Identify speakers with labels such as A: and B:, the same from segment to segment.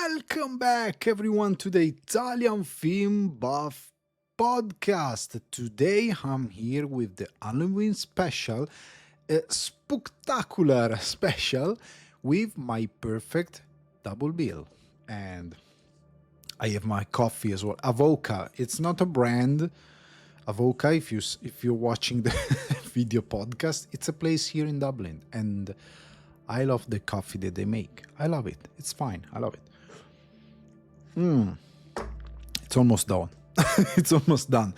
A: Welcome back, everyone, to the Italian Film Buff podcast. Today, I'm here with the Halloween special, a Spooktacular special with my perfect double bill. And I have my coffee as well. Avoca. It's not a brand. Avoca, if you're watching the video podcast, it's a place here in Dublin, and I love the coffee that they make. I love it. It's fine. I love it. It's almost done. It's almost done.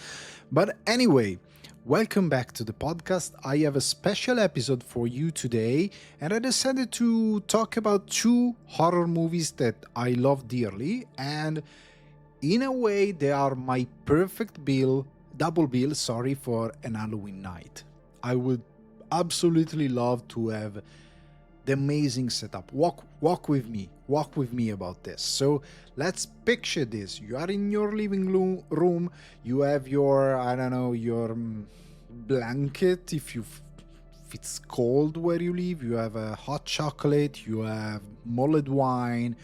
A: But anyway, welcome back to the podcast. I have a special episode for you today, and I decided to talk about two horror movies that I love dearly, and in a way, they are my perfect double bill, for an Halloween night. I would absolutely love to have the amazing setup. Walk with me about this. So let's picture this. You are in your living room. You have your your blanket if it's cold where you live. You have a hot chocolate. You have mulled wine,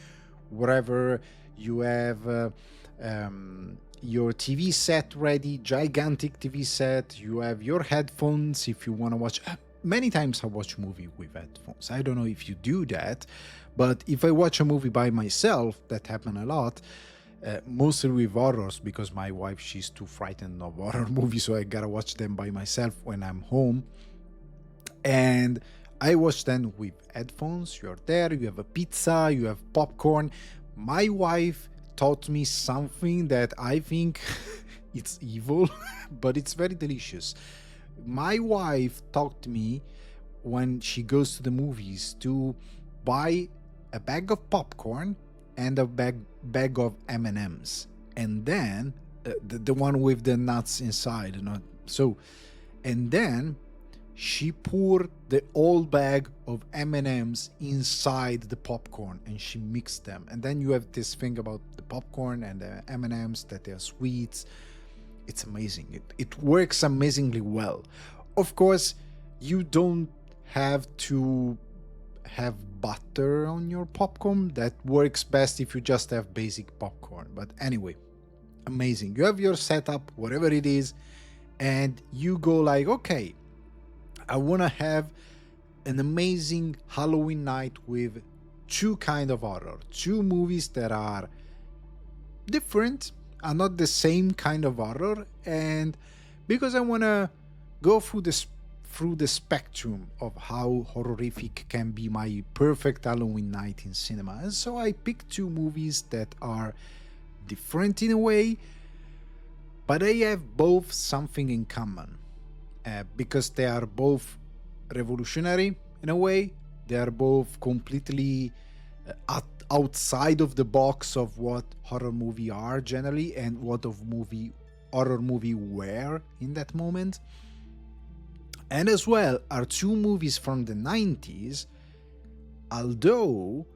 A: whatever. You have your TV set ready, gigantic TV set. You have your headphones if you want to watch. Many times I watch movie with headphones. I don't know if you do that, but if I watch a movie by myself, that happen a lot, mostly with horrors, because my wife, she's too frightened of horror movies, so I gotta watch them by myself when I'm home. And I watch them with headphones. You're there, you have a pizza, you have popcorn. My wife taught me something that I think it's evil, but it's very delicious. My wife taught me when she goes to the movies to buy a bag of popcorn and a bag of M&Ms, and then the one with the nuts inside, and then she poured the whole bag of M&Ms inside the popcorn and she mixed them, and then you have this thing about the popcorn and the M&Ms that they are sweets. It's amazing. It works amazingly well. Of course, you don't have to have butter on your popcorn. That works best if you just have basic popcorn. But anyway, amazing. You have your setup, whatever it is, and you go like, okay, I want to have an amazing Halloween night with two kind of horror, two movies that are different, are not the same kind of horror, and because I want to go through the spectrum of how horrific can be my perfect Halloween night in cinema. And so I picked two movies that are different in a way, but they have both something in common, because they are both revolutionary in a way. They are both completely outside of the box of what horror movie are generally and what horror movie were in that moment. And as well are two movies from the 90s, although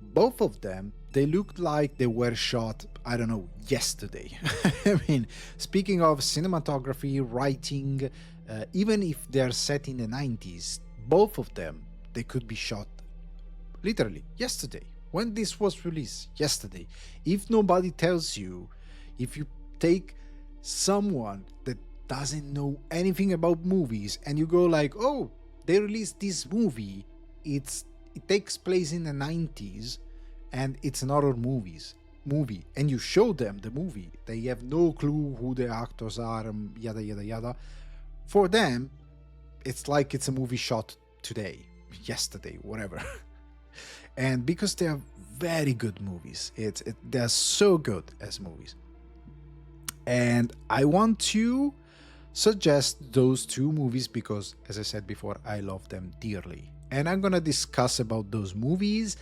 A: both of them, they looked like they were shot, I don't know, yesterday. I mean, speaking of cinematography, writing, even if they're set in the 90s, both of them, they could be shot literally yesterday. When this was released, yesterday. If nobody tells you, if you take someone that doesn't know anything about movies and you go like, oh, they released this movie, it takes place in the 90s and it's an horror movie, and you show them the movie, they have no clue who the actors are, yada yada yada. For them, it's like it's a movie shot today, yesterday, whatever. And because they are very good movies, they're so good as movies. And I want to suggest those two movies because, as I said before, I love them dearly. And I'm gonna discuss about those movies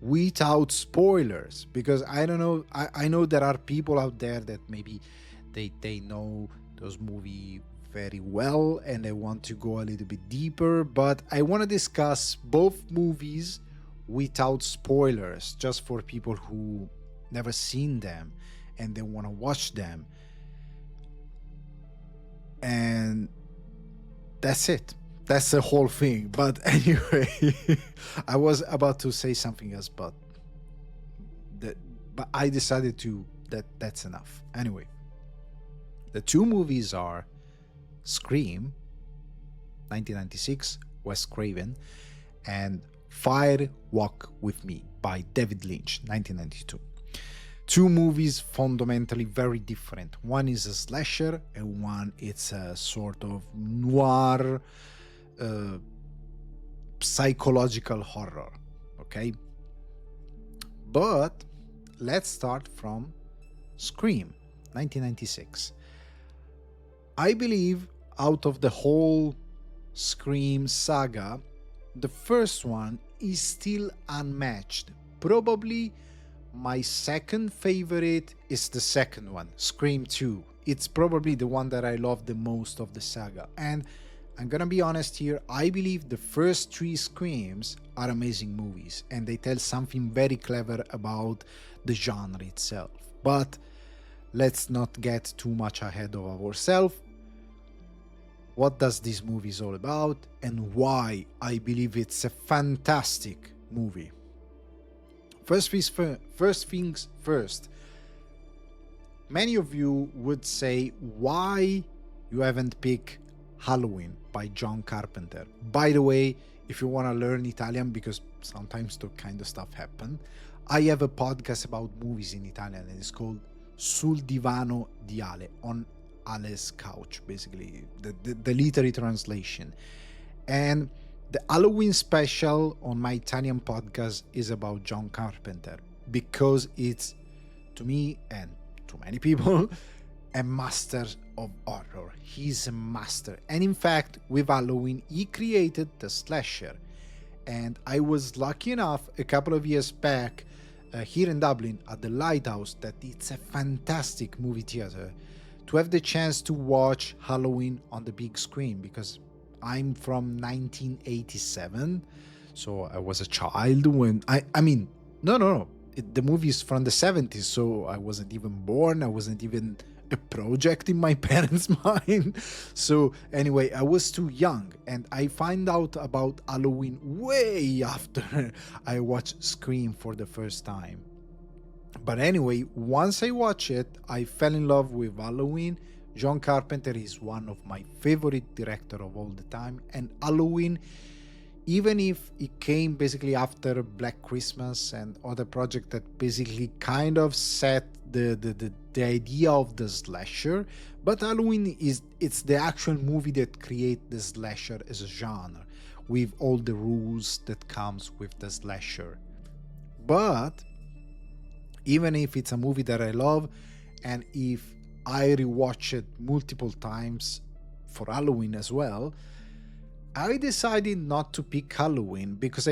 A: without spoilers, because I don't know, I know there are people out there that maybe they know those movies very well and they want to go a little bit deeper, but I want to discuss both movies without spoilers, just for people who never seen them and they want to watch them. And that's it. That's the whole thing. But anyway, I was about to say something else, but that, but I decided to that's enough. Anyway, the two movies are Scream, 1996, Wes Craven, and Fire Walk with Me by David Lynch, 1992. Two movies fundamentally very different. One is a slasher, and one it's a sort of noir, uh, psychological horror. Okay, but let's start from Scream, 1996. I believe out of the whole Scream saga, the first one is still unmatched. Probably my second favorite is the second one, Scream 2. It's probably the one that I love the most of the saga. And I'm gonna be honest here, I believe the first three Screams are amazing movies and they tell something very clever about the genre itself. But let's not get too much ahead of ourselves. What does this movie is all about and why I believe it's a fantastic movie. First things first. Many of you would say why you haven't picked Halloween by John Carpenter. By the way, if you want to learn Italian, because sometimes that kind of stuff happen, I have a podcast about movies in Italian and it's called Sul divano di Ale, on Ale's couch, basically, the literary translation. And the Halloween special on my Italian podcast is about John Carpenter because it's, to me and to many people, a master of horror. He's a master. And in fact, with Halloween, he created the slasher. And I was lucky enough a couple of years back here in Dublin at the Lighthouse, that it's a fantastic movie theater, to have the chance to watch Halloween on the big screen, because I'm from 1987, so I was a child when I mean, no. The movie is from the 70s, so I wasn't even born. I wasn't even a project in my parents' mind. So anyway, I was too young, and I find out about Halloween way after I watched Scream for the first time. But anyway, once I watched it, I fell in love with Halloween. John Carpenter is one of my favorite director of all the time, and Halloween, even if it came basically after Black Christmas and other project that basically kind of set the idea of the slasher, but Halloween it's the actual movie that create the slasher as a genre, with all the rules that comes with the slasher. But even if it's a movie that I love, and if I rewatch it multiple times for Halloween as well, I decided not to pick Halloween because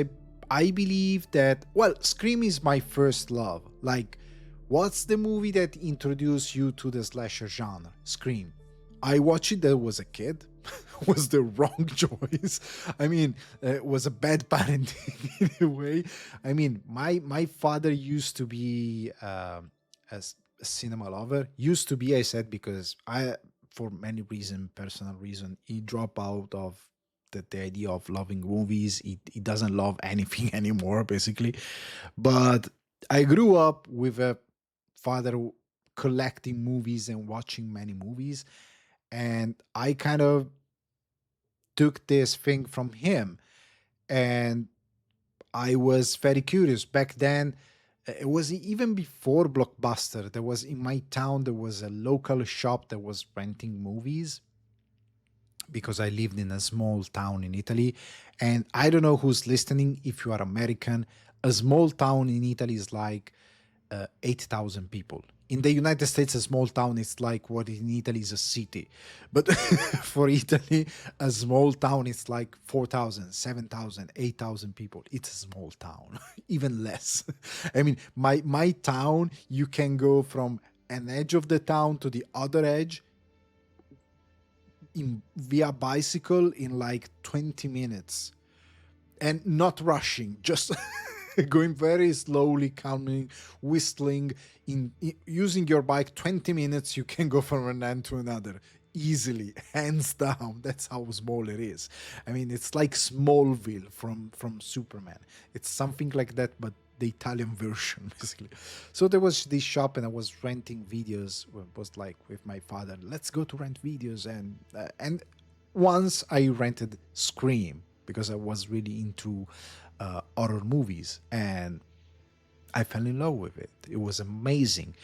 A: I believe that, well, Scream is my first love. Like, what's the movie that introduced you to the slasher genre? Scream. I watched it when I was a kid. Was the wrong choice. I mean, it was a bad parenting in a way. I mean, my father used to be a cinema lover. Used to be, I said, because for many reasons, personal reason, he dropped out of the idea of loving movies. He doesn't love anything anymore, basically. But I grew up with a father collecting movies and watching many movies, and I kind of took this thing from him, and I was very curious back then. It was even before Blockbuster. There was, in my town, there was a local shop that was renting movies, because I lived in a small town in Italy. And I don't know who's listening, if you are American, a small town in Italy is like 8,000 people. In the United States, a small town is like what in Italy is a city. But for Italy, a small town is like 4,000, 7,000, 8,000 people. It's a small town, even less. I mean, my town, you can go from an edge of the town to the other edge in via bicycle in like 20 minutes, and not rushing, just going very slowly, calming, whistling, using your bike. 20 minutes you can go from one end to another easily, hands down. That's how small it is. I mean, it's like Smallville from Superman. It's something like that, but the Italian version, basically. So there was this shop, and I was renting videos. It was like with my father, let's go to rent videos, and once I rented Scream because I was really into horror movies, and I fell in love with it. It was amazing.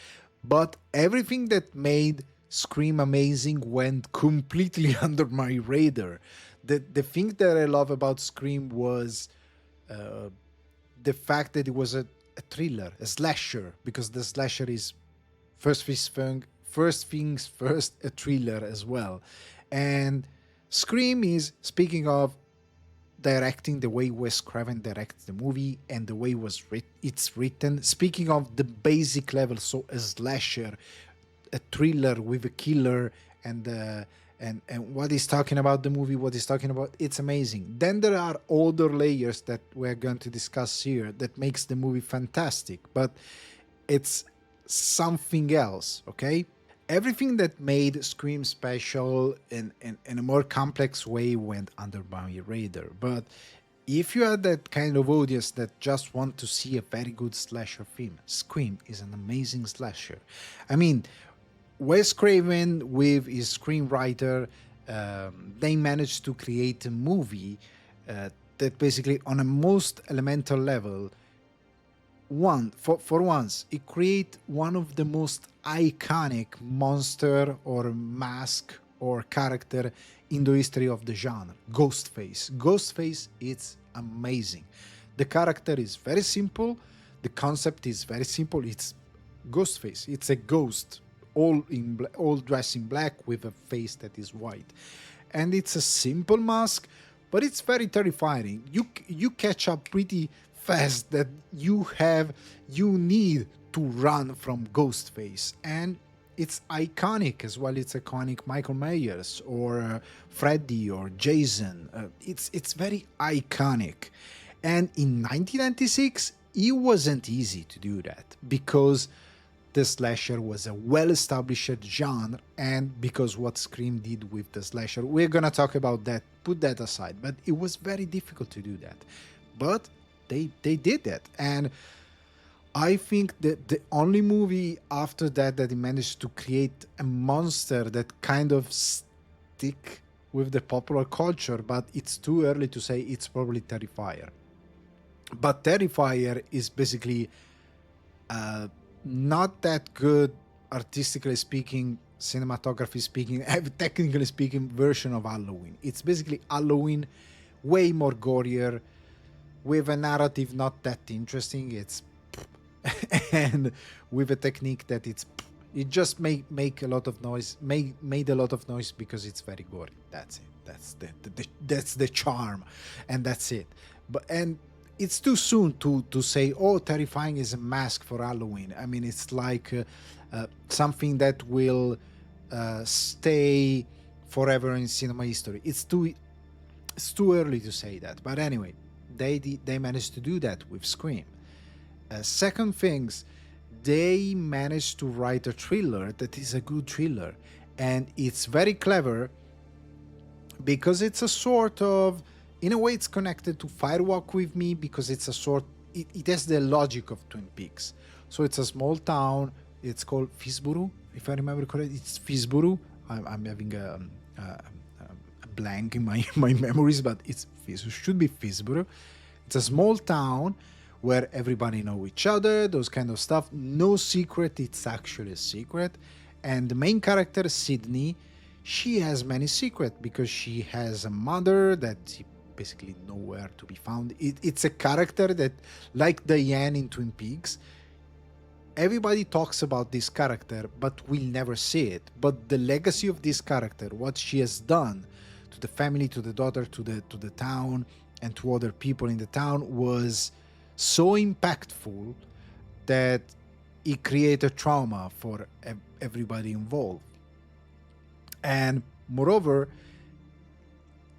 A: But everything that made Scream amazing went completely under my radar. The thing that I love about Scream was uh, the fact that it was a thriller, a slasher, because the slasher is first things first, a thriller as well. And Scream is, speaking of directing, the way Wes Craven directs the movie and the way it's written. Speaking of the basic level, so a slasher, a thriller with a killer, and what he's talking about the movie, what he's talking about, it's amazing. Then there are other layers that we're going to discuss here that makes the movie fantastic, but it's something else, okay? Everything that made Scream special in a more complex way went under my radar. But if you are that kind of audience that just want to see a very good slasher film, Scream is an amazing slasher. I mean, Wes Craven with his screenwriter, they managed to create a movie that basically, on a most elemental level, for once, it create one of the most iconic monster or mask or character in the history of the genre, Ghostface. Ghostface, it's amazing. The character is very simple. The concept is very simple. It's Ghostface. It's a ghost, all dressed in black with a face that is white, and it's a simple mask, but it's very terrifying. You catch up pretty fast that you need to run from Ghostface, and it's iconic as well. It's iconic Michael Myers or Freddy or Jason. It's very iconic, and in 1996 it wasn't easy to do that because the slasher was a well-established genre, and because what Scream did with the slasher, we're gonna talk about that, put that aside, but it was very difficult to do that. But they did that, and I think that the only movie after that that managed to create a monster that kind of stick with the popular culture, but it's too early to say, it's probably Terrifier. But Terrifier is basically not that good, artistically speaking, cinematography speaking, technically speaking, version of Halloween. It's basically Halloween, way more gorier, with a narrative not that interesting. It's and with a technique that it just make a lot of noise, made a lot of noise because it's very gory. That's it. That's the charm, and that's it. But and it's too soon to say, oh, Terrifying is a mask for Halloween. I mean, it's like something that will stay forever in cinema history. It's too early to say that. But anyway, they managed to do that with Scream. Second things, they managed to write a thriller that is a good thriller, and it's very clever because it's a sort of, in a way, it's connected to Firewalk with Me because it's a sort, it has the logic of Twin Peaks. So it's a small town. It's called Fisburu, if I remember correctly. It's Fisburu. I'm having a blank in my memories, but it should be Fisburu. It's a small town where everybody know each other, those kind of stuff. No secret, it's actually a secret. And the main character, Sydney, she has many secrets because she has a mother that basically nowhere to be found. It's a character that, like Diane in Twin Peaks, everybody talks about this character, but we'll never see it. But the legacy of this character, what she has done to the family, to the daughter, to the town, and to other people in the town was so impactful that it created trauma for everybody involved. And moreover,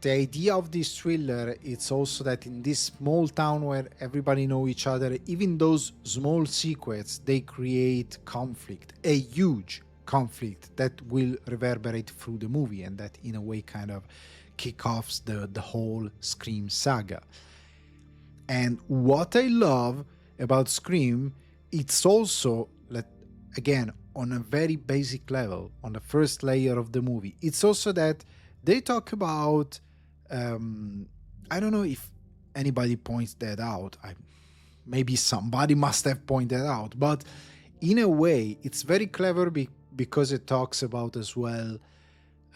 A: the idea of this thriller, it's also that in this small town where everybody know each other, even those small secrets, they create conflict, a huge conflict that will reverberate through the movie, and that in a way kind of kick off the whole Scream saga. And what I love about Scream, it's also, again, on a very basic level, on the first layer of the movie, it's also that they talk about, um, I don't know if anybody points that out. Maybe somebody must have pointed out, but in a way, it's very clever because it talks about as well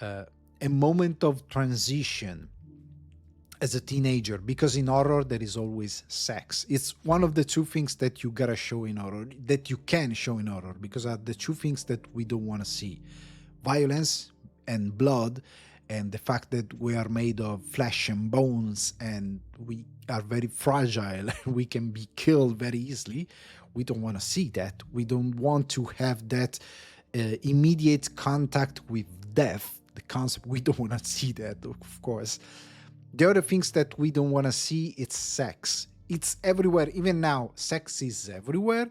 A: uh, a moment of transition as a teenager, because in horror there is always sex. It's one of the two things that you gotta show in horror, that you can show in horror, because are the two things that we don't want to see: violence and blood, and the fact that we are made of flesh and bones and we are very fragile and we can be killed very easily. We don't want to see that. We don't want to have that immediate contact with death, the concept. We don't want to see that, of course. The other things that we don't want to see, it's sex. It's everywhere. Even now, sex is everywhere,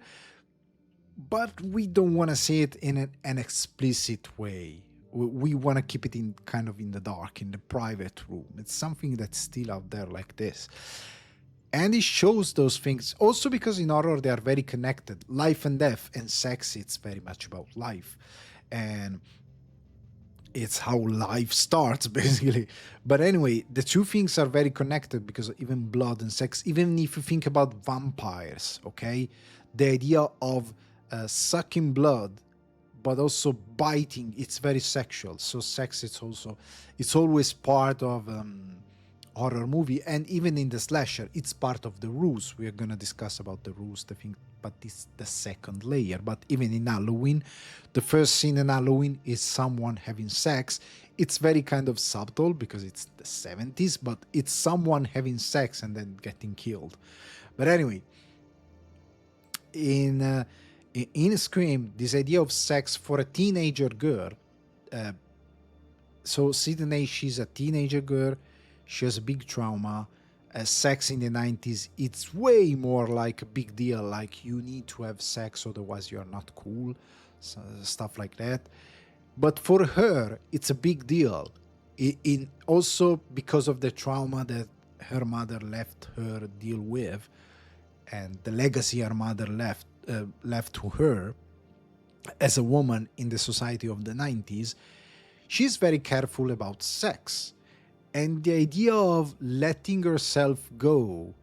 A: but we don't want to see it in an explicit way. We want to keep it in kind of in the dark, in the private room. It's something that's still out there like this. And it shows those things also because in horror they are very connected. Life and death, and sex, it's very much about life. And it's how life starts basically. But anyway, the two things are very connected because even blood and sex, even if you think about vampires, okay, the idea of sucking blood but also biting, it's very sexual. So sex, it's always part of horror movie, and even in the slasher it's part of the ruse. We are going to discuss about the ruse, the thing, but it's the second layer. But even in Halloween, the first scene in Halloween is someone having sex. It's very kind of subtle because it's the 70s, but it's someone having sex and then getting killed. But anyway, in Scream, this idea of sex for a teenager girl, so Sydney, she's a teenager girl, she has a big trauma. Sex in the 90s, it's way more like a big deal, like you need to have sex, otherwise you're not cool, so, stuff like that. But for her, it's a big deal. In also because of the trauma that her mother left her deal with, and the legacy her mother left to her as a woman in the society of the 90s, she's very careful about sex. And the idea of letting herself go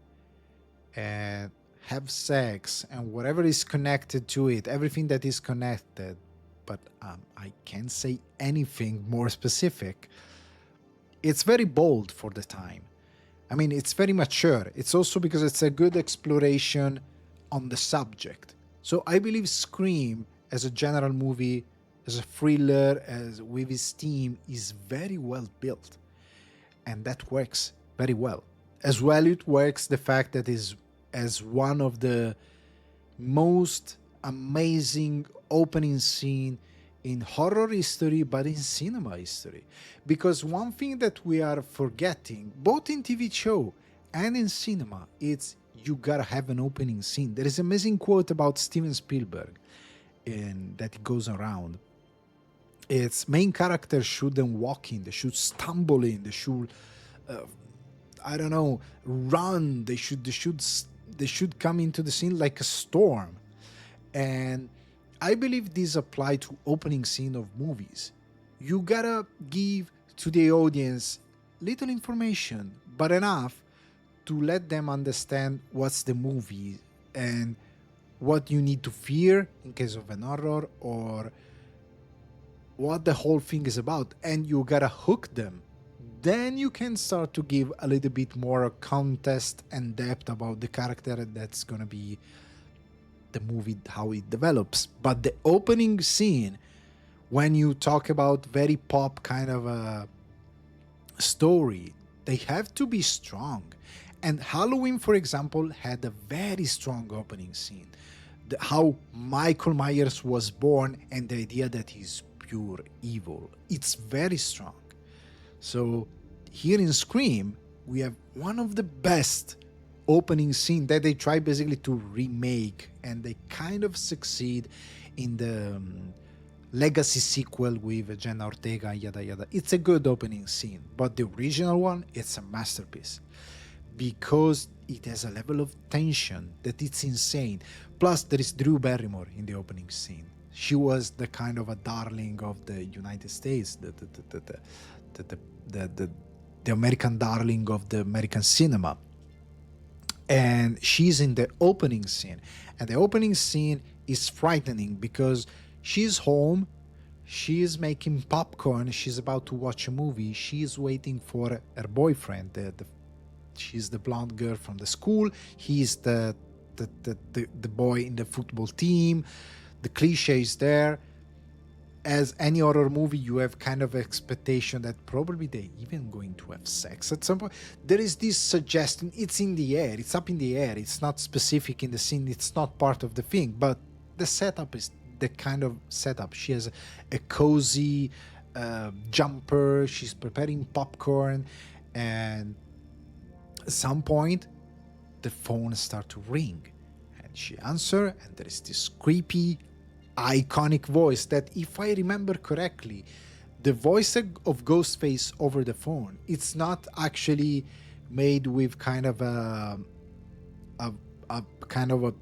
A: and have sex and whatever is connected to it, everything that is connected, but I can't say anything more specific. It's very bold for the time. I mean, it's very mature. It's also because it's a good exploration on the subject. So I believe Scream, as a general movie, as a thriller, as with its theme, is very well built. And that works very well. As well, it works the fact that is as one of the most amazing opening scene in horror history, but in cinema history. Because one thing that we are forgetting, both in TV show and in cinema, it's you gotta have an opening scene. There is an amazing quote about Steven Spielberg, and that goes around. Its main characters shouldn't walk in, they should stumble in, they should I don't know, run, they should come into the scene like a storm. And I believe this apply to opening scene of movies. You gotta give to the audience little information, but enough to let them understand what's the movie and what you need to fear in case of an horror, or what the whole thing is about, and you gotta hook them. Then you can start to give a little bit more context and depth about the character, and that's gonna be the movie, how it develops. But the opening scene, when you talk about very pop kind of a story, they have to be strong. And Halloween, for example, had a very strong opening scene. How Michael Myers was born and the idea that he's pure evil. It's very strong. So here in Scream, we have one of the best opening scene that they try basically to remake, and they kind of succeed in the legacy sequel with Jenna Ortega, yada yada. It's a good opening scene, but the original one, it's a masterpiece because it has a level of tension that it's insane. Plus, there is Drew Barrymore in the opening scene. She was the kind of a darling of the United States, the, the, the, the, the American darling of the American cinema. And she's in the opening scene. And the opening scene is frightening because she's home, she's making popcorn, she's about to watch a movie, she's waiting for her boyfriend. She's the blonde girl from the school, he's the boy in the football team. The cliche is there. As any horror movie, you have kind of expectation that probably they even going to have sex at some point. There is this suggestion, it's in the air, it's up in the air, it's not specific in the scene, it's not part of the thing, but the setup is the kind of setup. She has a cozy jumper, she's preparing popcorn, and at some point the phone starts to ring, and she answers, and there is this creepy iconic voice that, if I remember correctly, the voice of Ghostface over the phone, it's not actually made with kind of a kind of a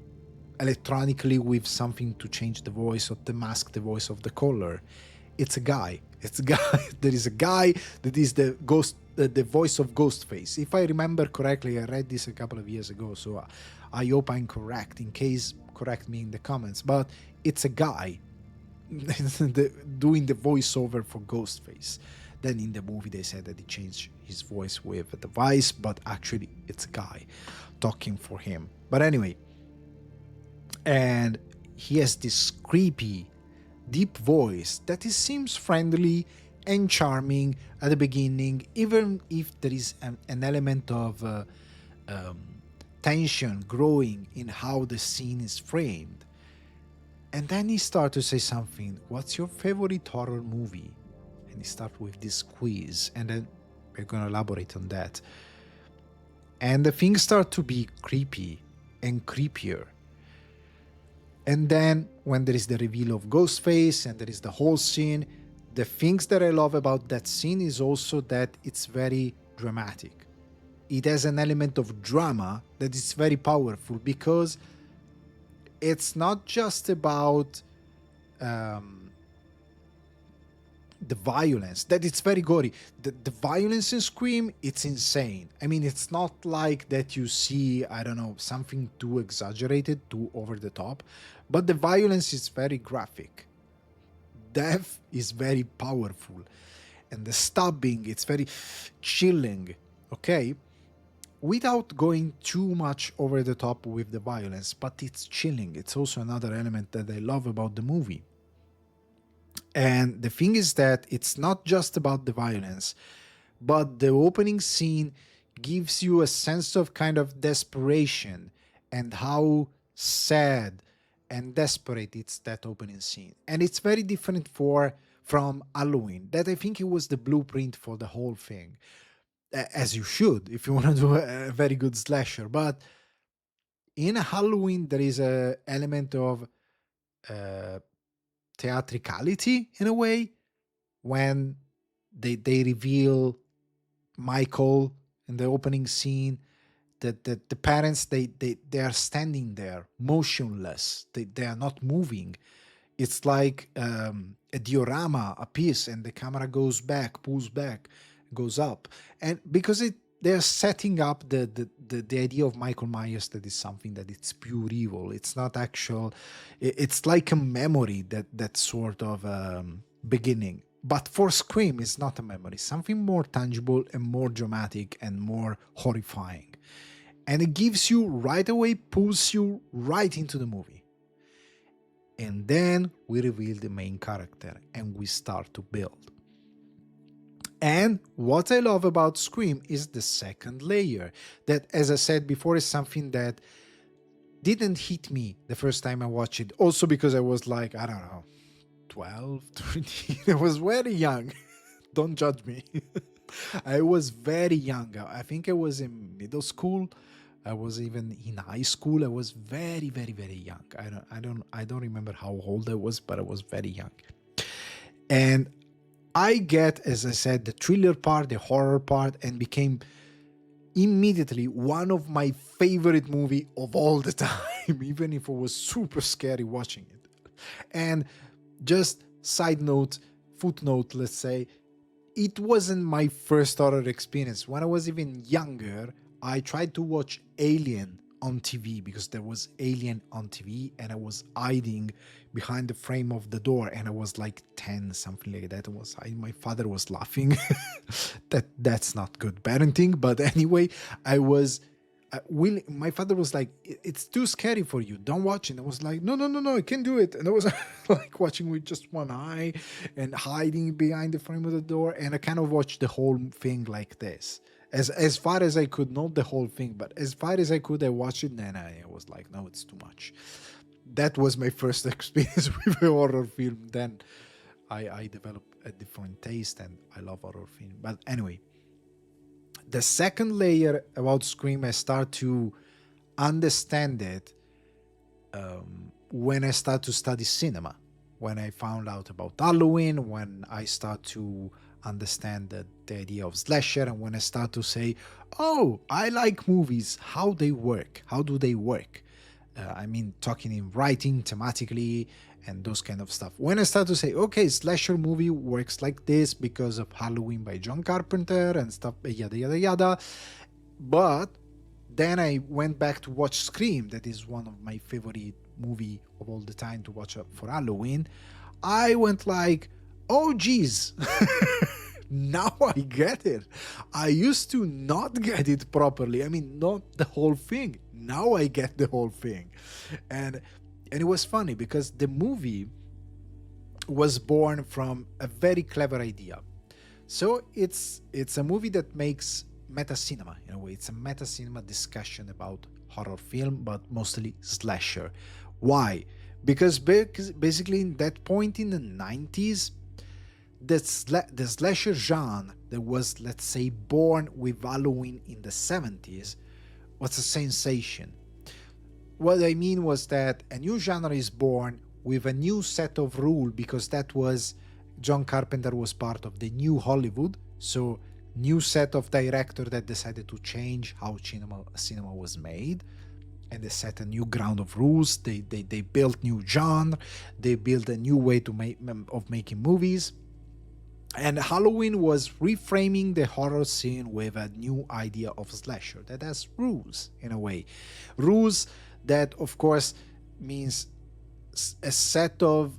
A: electronically with something to change the voice or to mask the voice of the caller. It's a guy. It's a guy. There is a guy that is the ghost, the voice of Ghostface. If I remember correctly, I read this a couple of years ago, so I hope I'm correct. In case, correct me in the comments. But it's a guy doing the voiceover for Ghostface. Then in the movie they said that he changed his voice with a device, but actually it's a guy talking for him. But anyway, and he has this creepy, deep voice that seems friendly and charming at the beginning, even if there is an element of tension growing in how the scene is framed. And then he starts to say something, what's your favorite horror movie? And he starts with this quiz, and then we're going to elaborate on that. And the things start to be creepy and creepier. And then when there is the reveal of Ghostface and there is the whole scene, the things that I love about that scene is also that it's very dramatic. It has an element of drama that is very powerful because it's not just about the violence, that it's very gory. The violence in Scream, it's insane. I mean, it's not like that you see, I don't know, something too exaggerated, too over the top, but the violence is very graphic. Death is very powerful. And the stabbing, it's very chilling, okay? Without going too much over the top with the violence, but it's chilling. It's also another element that I love about the movie. And the thing is that it's not just about the violence, but the opening scene gives you a sense of kind of desperation and how sad and desperate it's that opening scene. And it's very different from Halloween, that I think it was the blueprint for the whole thing. As you should, if you want to do a very good slasher. But in Halloween, there is an element of theatricality in a way when they reveal Michael in the opening scene. That the parents they are standing there motionless. They are not moving. It's like a diorama, a piece, and the camera goes back, pulls back, goes up, and because they're setting up the idea of Michael Myers, that is something that it's pure evil. It's not actual. It's like a memory, that sort of beginning. But for Scream, it's not a memory. Something more tangible and more dramatic and more horrifying, and it gives you right away, pulls you right into the movie. And then we reveal the main character and we start to build. And what I love about Scream is the second layer, that, as I said before, is something that didn't hit me the first time I watched it. Also because I was like, I don't know, 12, 13. I was very young. Don't judge me. I was very young. I think I was in middle school. I was even in high school. I was very, very, very young. I don't remember how old I was, but I was very young. And I get, as I said, the thriller part, the horror part, and became immediately one of my favorite movie of all the time, even if it was super scary watching it. And just side note, footnote, let's say, it wasn't my first horror experience. When I was even younger, I tried to watch Alien on TV because there was Alien on TV, and I was hiding behind the frame of the door, and I was like 10, something like that. My father was laughing. That's not good parenting, but anyway, I was my father was like, It's too scary for you, don't watch it." I was like, no, no, no, no, I can't do it. And I was like watching with just one eye and hiding behind the frame of the door, and I kind of watched the whole thing like this, as far as I could, not the whole thing, but as far as I could. I watched it, and then I was like, no, it's too much. That was my first experience with a horror film. Then I developed a different taste, and I love horror film. But anyway, the second layer about Scream, I start to understand it when I start to study cinema. When I found out about Halloween, when I start to understand the idea of slasher, and when I start to say, oh, I like movies, how they work, how do they work? I mean, talking in writing, thematically, and those kind of stuff. When I start to say, okay, slasher movie works like this because of Halloween by John Carpenter and stuff, yada, yada, yada. But then I went back to watch Scream, that is one of my favorite movie of all the time to watch for Halloween. I went like, oh, geez. Now I get it. I used to not get it properly. I mean, not the whole thing. Now I get the whole thing. And it was funny because the movie was born from a very clever idea. So it's a movie that makes meta cinema in a way. It's a meta cinema discussion about horror film, but mostly slasher. Why? Because basically in that point in the 90s, the slasher genre that was, let's say, born with Halloween in the 70s was a sensation. What I mean was that a new genre is born with a new set of rules, because that was John Carpenter was part of the new Hollywood, so new set of director that decided to change how cinema was made, and they set a new ground of rules. They built new genre, they built a new way to making movies. And Halloween was reframing the horror scene with a new idea of slasher that has rules, in a way. Rules that, of course, means a set of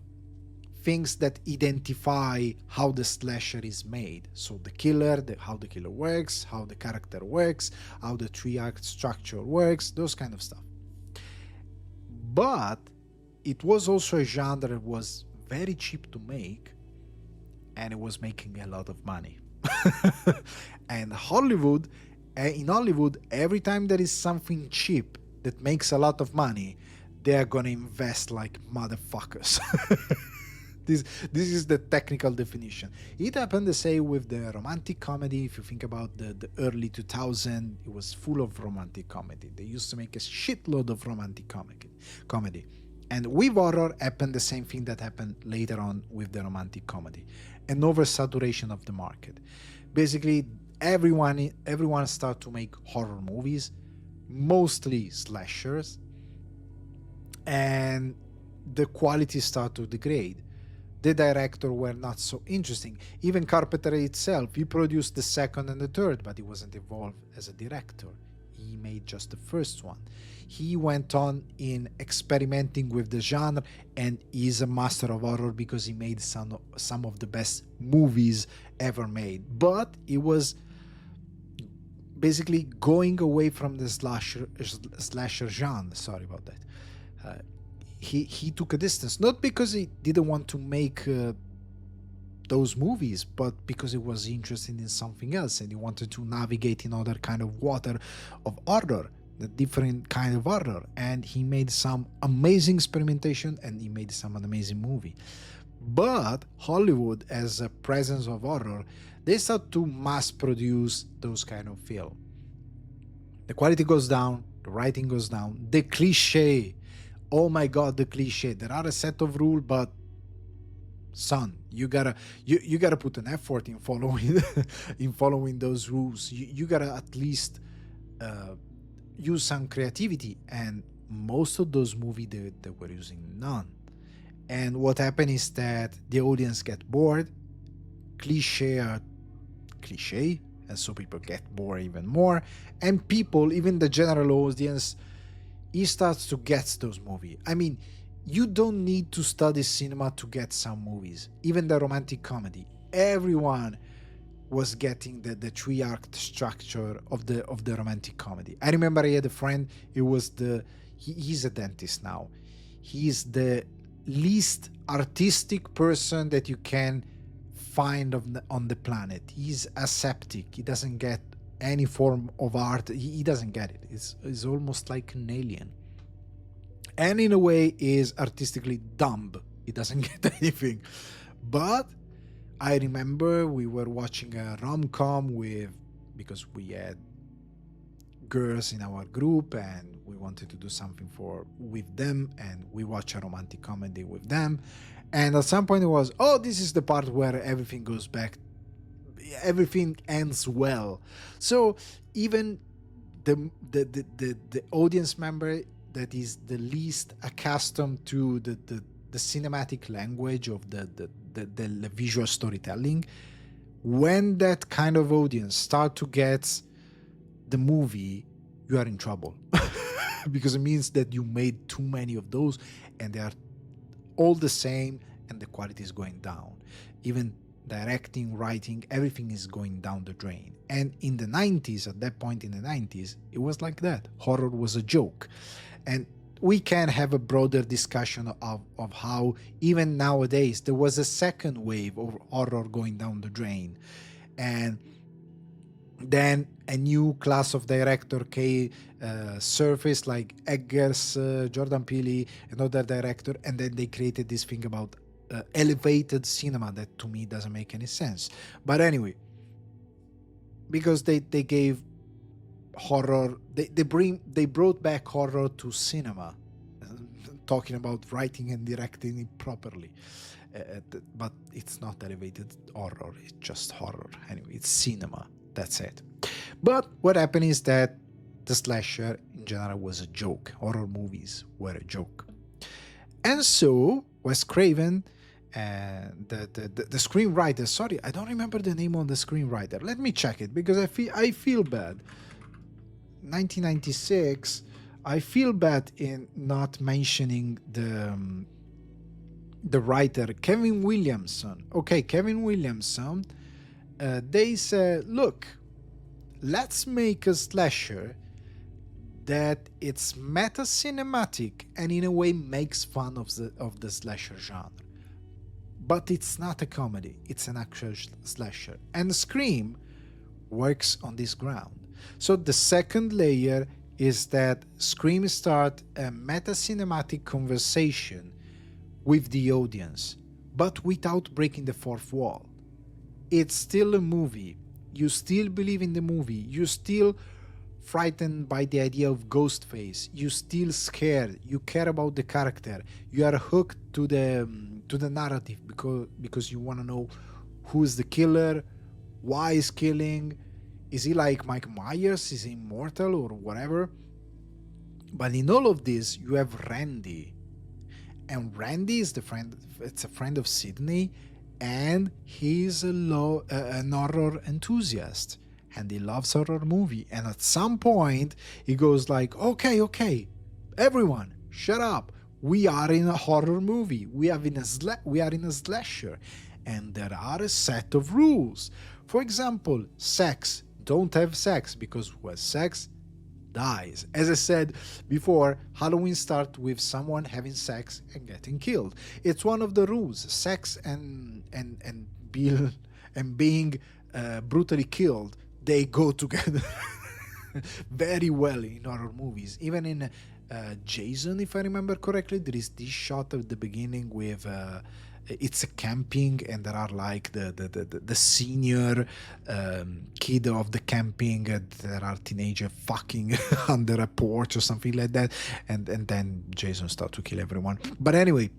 A: things that identify how the slasher is made. So the killer, how the killer works, how the character works, how the three-act structure works, those kind of stuff. But it was also a genre that was very cheap to make, and it was making a lot of money. And in Hollywood, every time there is something cheap that makes a lot of money, they are gonna invest like motherfuckers. This is the technical definition. It happened the same with the romantic comedy. If you think about the early 2000s, it was full of romantic comedy. They used to make a shitload of romantic comedy. And with horror happened the same thing that happened later on with the romantic comedy. An oversaturation of the market. Basically, everyone started to make horror movies, mostly slashers, and the quality started to degrade. The director were not so interesting. Even Carpenter itself, he produced the second and the third, but he wasn't involved as a director. He made just the first one. He went on in experimenting with the genre, and he's a master of horror because he made some of the best movies ever made. But he was basically going away from the slasher genre. Sorry about that. He took a distance, not because he didn't want to make those movies, but because he was interested in something else, and he wanted to navigate in other kind of water of horror, the different kind of horror. And he made some amazing experimentation, and he made some amazing movie. But Hollywood, as a presence of horror, they start to mass produce those kind of film. The quality goes down, the writing goes down, the cliche. Oh my god, the cliche. There are a set of rules, but son, you gotta put an effort in following in following those rules. You gotta at least uh, use some creativity, and most of those movies they were using none. And what happened is that the audience get bored, cliche are cliche, and so people get bored even more, and people, even the general audience, he starts to get those movies. I mean, you don't need to study cinema to get some movies, even the romantic comedy. Everyone was getting the three act structure of the romantic comedy. I remember I had a friend. It was he's a dentist now. He's the least artistic person that you can find on the planet. He's aseptic. He doesn't get any form of art. He doesn't get it. It's almost like an alien. And in a way is artistically dumb. He doesn't get anything. But I remember we were watching a rom-com because we had girls in our group and we wanted to do something with them, and we watched a romantic comedy with them. And at some point it was, oh, this is the part where everything goes back, everything ends well. So even the audience member that is the least accustomed to the cinematic language of the visual storytelling, when that kind of audience start to get the movie, you are in trouble. Because it means that you made too many of those and they are all the same and the quality is going down. Even directing, writing, everything is going down the drain. And in the 90s, at that point in the 90s, it was like that. Horror was a joke. And we can have a broader discussion of how even nowadays there was a second wave of horror going down the drain. And then a new class of director surfaced, like Eggers, Jordan Peele, another director, and then they created this thing about elevated cinema that to me doesn't make any sense. But anyway, because they gave horror, they brought back horror to cinema, talking about writing and directing it properly. But it's not elevated horror, it's just horror. Anyway, it's cinema. That's it. But what happened is that the slasher in general was a joke. Horror movies were a joke. And so Wes Craven, the screenwriter, sorry, I don't remember the name of the screenwriter. Let me check it because I feel bad. 1996, I feel bad in not mentioning the writer, Kevin Williamson. Okay, Kevin Williamson. They said, look, let's make a slasher that it's meta-cinematic and in a way makes fun of the slasher genre. But it's not a comedy, it's an actual slasher. And Scream works on this ground. So the second layer is that Scream start a meta-cinematic conversation with the audience, but without breaking the fourth wall. It's still a movie. You still believe in the movie. You're still frightened by the idea of Ghostface. You're still scared. You care about the character. You are hooked to the narrative because you want to know who's the killer, why he's killing. Is he like Mike Myers? Is he immortal or whatever? But in all of this, you have Randy. And Randy is it's a friend of Sydney, and he's an horror enthusiast, and he loves horror movie. And at some point, he goes like, okay, everyone, shut up. We are in a horror movie. We are in a slasher, and there are a set of rules. For example, sex. Don't have sex, because who has sex dies. As I said before, Halloween starts with someone having sex and getting killed. It's one of the rules. Sex and being brutally killed, they go together very well in horror movies. Even in Jason, if I remember correctly, there is this shot at the beginning with it's a camping, and there are like the senior kid of the camping, there are teenager fucking under a porch or something like that, and then Jason starts to kill everyone. But anyway,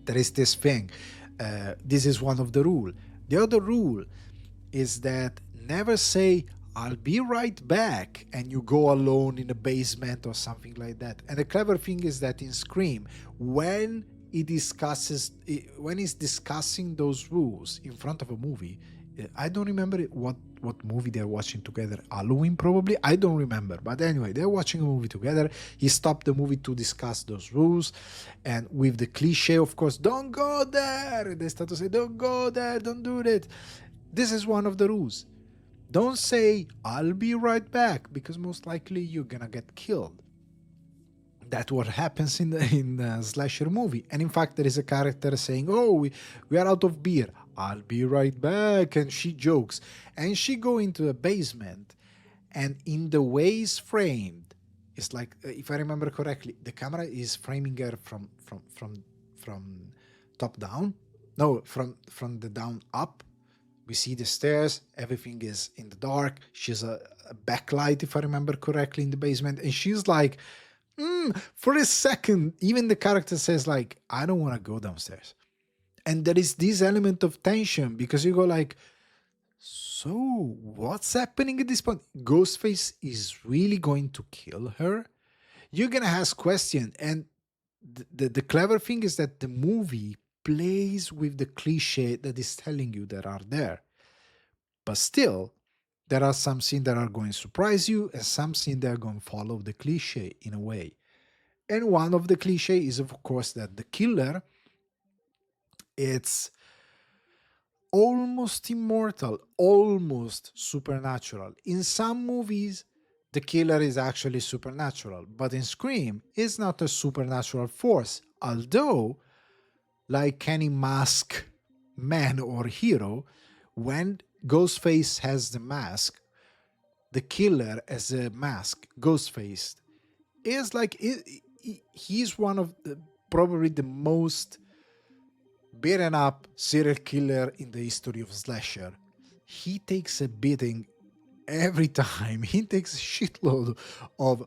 A: there is this thing. This is one of the rule. The other rule is that never say I'll be right back, and you go alone in a basement or something like that. And the clever thing is that in Scream, when when he's discussing those rules in front of a movie, I don't remember what movie they're watching together. Halloween, probably. I don't remember. But anyway, they're watching a movie together. He stopped the movie to discuss those rules, and with the cliche, of course, don't go there. They start to say, don't go there, don't do that. This is one of the rules. Don't say, I'll be right back, because most likely you're gonna get killed. That's what happens in the slasher movie. And in fact, there is a character saying, oh, we are out of beer. I'll be right back. And she jokes. And she go into the basement. And in the way it's framed, it's like, if I remember correctly, the camera is framing her from top down. No, from the down up. We see the stairs, everything is in the dark. She's a backlight, if I remember correctly, in the basement. And she's like, for a second, even the character says like, I don't want to go downstairs. And there is this element of tension because you go like, so what's happening at this point? Ghostface is really going to kill her? You're going to ask questions. And the clever thing is that the movie plays with the cliche that is telling you that are there. But still, there are some scenes that are going to surprise you and some scenes that are going to follow the cliche in a way. And one of the cliche is, of course, that the killer, it's almost immortal, almost supernatural. In some movies, the killer is actually supernatural, but in Scream, it's not a supernatural force. Although, like any mask man or hero, when Ghostface has the mask, the killer as a mask, Ghostface, is like he's one of probably the most beaten up serial killer in the history of slasher. He takes a beating every time. He takes a shitload of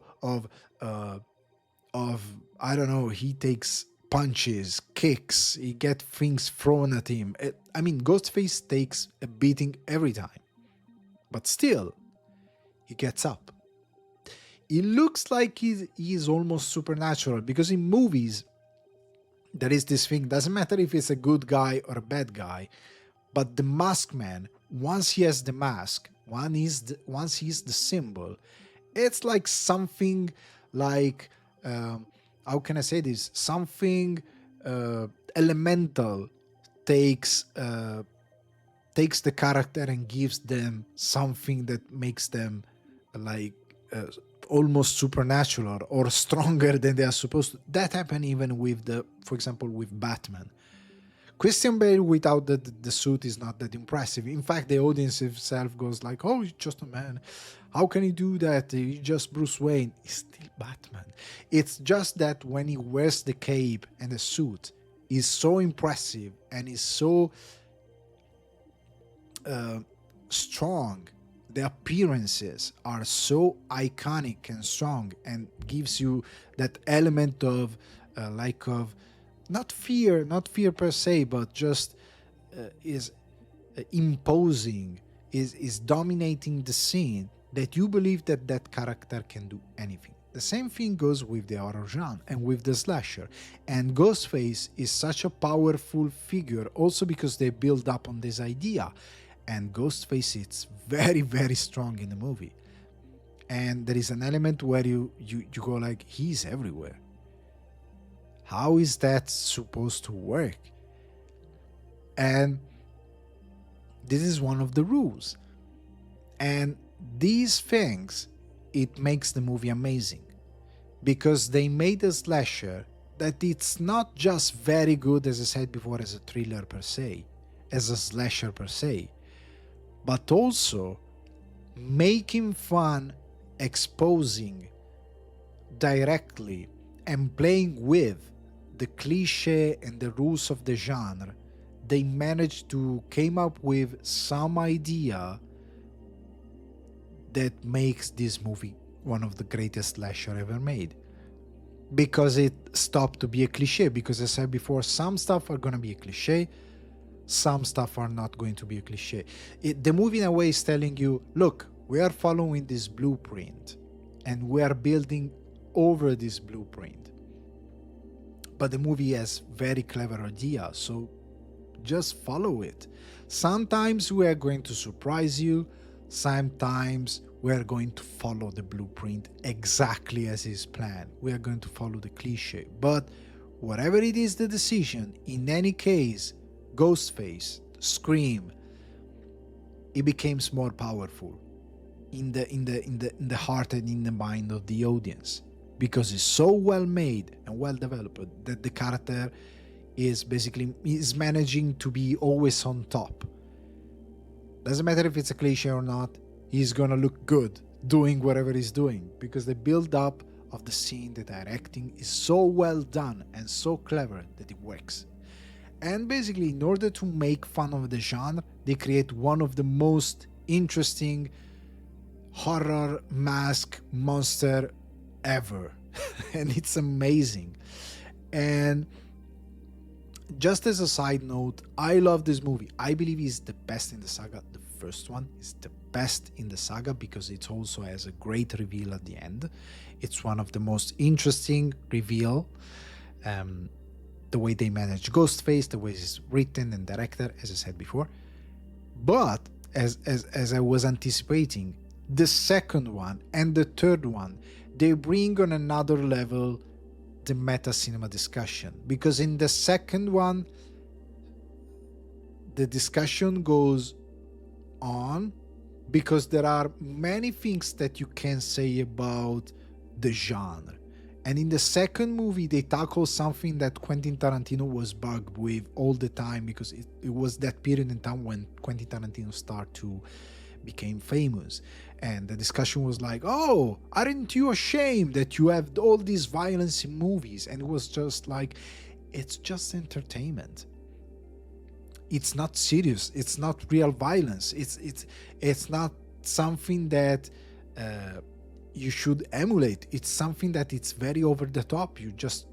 A: I don't know. He takes punches, kicks. He gets things thrown at him. I mean, Ghostface takes a beating every time, but still, he gets up. It looks like he's almost supernatural because in movies there is this thing, doesn't matter if it's a good guy or a bad guy, but the masked man, once he has the mask, once he's the symbol, it's like something like, how can I say this? Something elemental takes the character and gives them something that makes them like almost supernatural or stronger than they are supposed to. That happened even with for example, with Batman. Christian Bale without the suit is not that impressive. In fact, the audience itself goes like, oh, he's just a man. How can he do that? He's just Bruce Wayne. He's still Batman. It's just that when he wears the cape and the suit, he's so impressive and he's so strong. The appearances are so iconic and strong and gives you that element of not fear per se, but just is imposing, is dominating the scene, that you believe that character can do anything. The same thing goes with the horror genre and with the slasher. And Ghostface is such a powerful figure also because they build up on this idea. And Ghostface is very, very strong in the movie. And there is an element where you go like, he's everywhere. How is that supposed to work? And this is one of the rules. And these things, it makes the movie amazing. Because they made a slasher that it's not just very good, as I said before, as a thriller per se, as a slasher per se, but also making fun, exposing directly, and playing with the cliche and the rules of the genre. They managed to came up with some idea that makes this movie one of the greatest slasher ever made. Because it stopped to be a cliche. Because as I said before, some stuff are gonna be a cliche, some stuff are not going to be a cliche. The movie in a way is telling you, look, We are following this blueprint and we are building over this blueprint. But the movie has very clever ideas, so just follow it. Sometimes we are going to surprise you, sometimes we are going to follow the blueprint exactly as is planned. We are going to follow the cliche. But whatever it is the decision, in any case, Ghostface, Scream, it becomes more powerful in the heart and in the mind of the audience, because it's so well made and well developed that the character is managing to be always on top. Doesn't matter if it's a cliche or not, he's gonna look good doing whatever he's doing, because the build up of the scene, the directing is so well done and so clever that it works. And basically, in order to make fun of the genre, they create one of the most interesting horror mask monster ever. And it's amazing. And just as a side note, I love this movie. I believe it's the best in the saga. The first one is the best in the saga because it also has a great reveal at the end. It's one of the most interesting reveal. The way they manage Ghostface, the way it's written and directed, as I said before. But as I was anticipating, the second one and the third one, they bring on another level the meta cinema discussion, because in the second one the discussion goes on because there are many things that you can say about the genre. And in the second movie, they tackle something that Quentin Tarantino was bugged with all the time, because it was that period in time when Quentin Tarantino started to became famous. And the discussion was like, oh, aren't you ashamed that you have all this violence in movies? And it was just like, it's just entertainment. It's not serious. It's not real violence. It's not something that you should emulate. It's something that it's very over the top. You just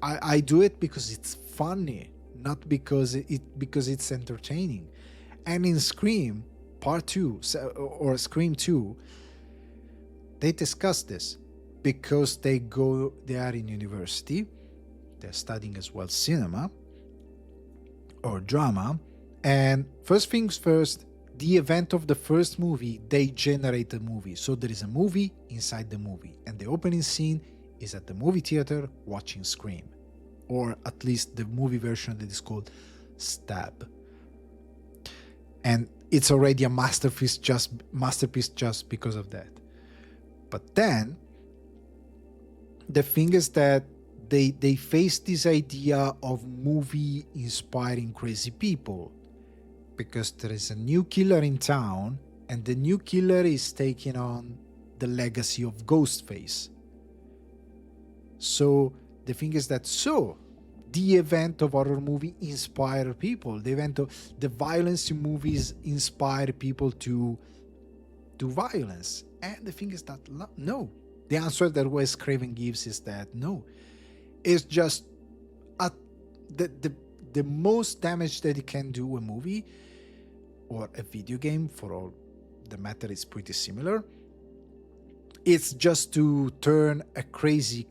A: I do it because it's funny, not because it's entertaining. And in Scream Part 2 or Scream 2, they discuss this because they are in university, they're studying as well cinema or drama, and first things first, the event of the first movie, they generate a movie. So there is a movie inside the movie, and the opening scene is at the movie theater watching Scream, or at least the movie version that is called Stab. And it's already a masterpiece just because of that. But then the thing is that they face this idea of movie inspiring crazy people, because there is a new killer in town, and the new killer is taking on the legacy of Ghostface. So the thing is that the event of horror movie inspire people. The event of the violence in movies inspire people to do violence. And the thing is that no. The answer that Wes Craven gives is that no. It's just the most damage that it can do a movie or a video game, for all the matter, is pretty similar. It's just to turn a crazy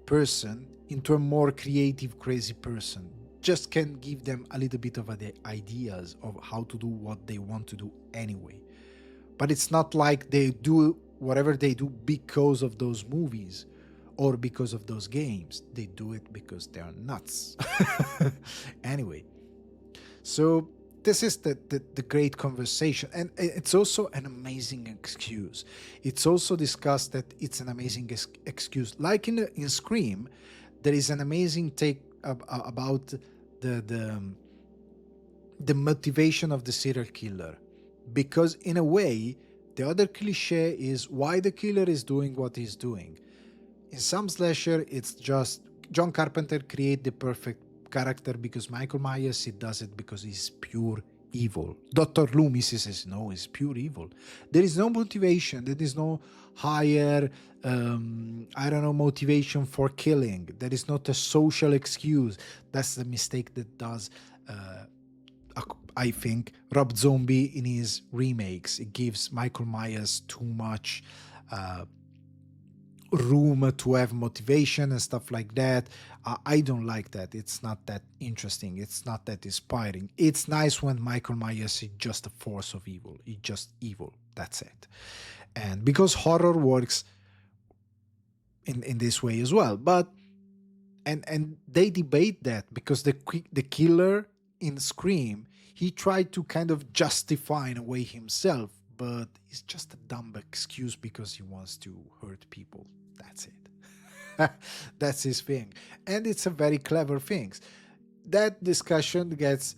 A: person into a more creative crazy person. Just can give them a little bit of the ideas of how to do what they want to do anyway. But it's not like they do whatever they do because of those movies or because of those games. They do it because they are nuts. Anyway, so this is the great conversation, and it's also an amazing excuse. It's also discussed that it's an amazing excuse. Like in Scream, there is an amazing take about the motivation of the serial killer, because in a way, the other cliche is why the killer is doing what he's doing. In some slasher, it's just John Carpenter create the perfect character because Michael Myers, he does it because he's pure evil. Dr. Loomis says no, he's pure evil. There is no motivation. There is no higher, motivation for killing. There is not a social excuse. That's the mistake that does I think Rob Zombie in his remakes, it gives Michael Myers too much room to have motivation and stuff like that. I don't like that. It's not that interesting. It's not that inspiring. It's nice when Michael Myers is just a force of evil. It's just evil. That's it. And because horror works in this way as well. But and they debate that because the killer in Scream, he tried to kind of justify in a way himself, but it's just a dumb excuse because he wants to hurt people. That's it. That's his thing. And it's a very clever thing. That discussion gets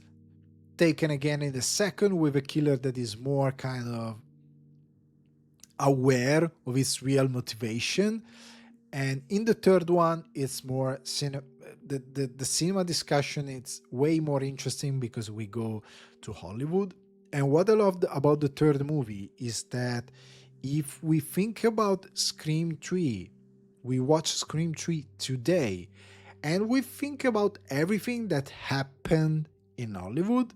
A: taken again in the second with a killer that is more kind of aware of its real motivation. And in the third one, it's more the cinema discussion. It's way more interesting because we go to Hollywood. And what I love about the third movie is that if we think about Scream 3, we watch Scream 3 today, and we think about everything that happened in Hollywood,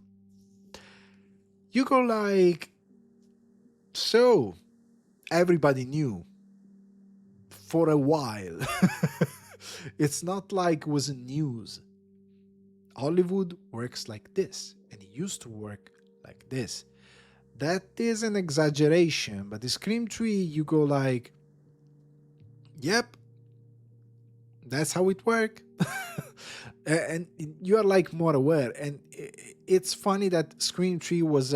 A: you go like, so everybody knew for a while. It's not like it was news. Hollywood works like this, and it used to work like this. That is an exaggeration, but the Scream 3, you go like, yep, that's how it worked. And you are like more aware. And it's funny that Scream 3 was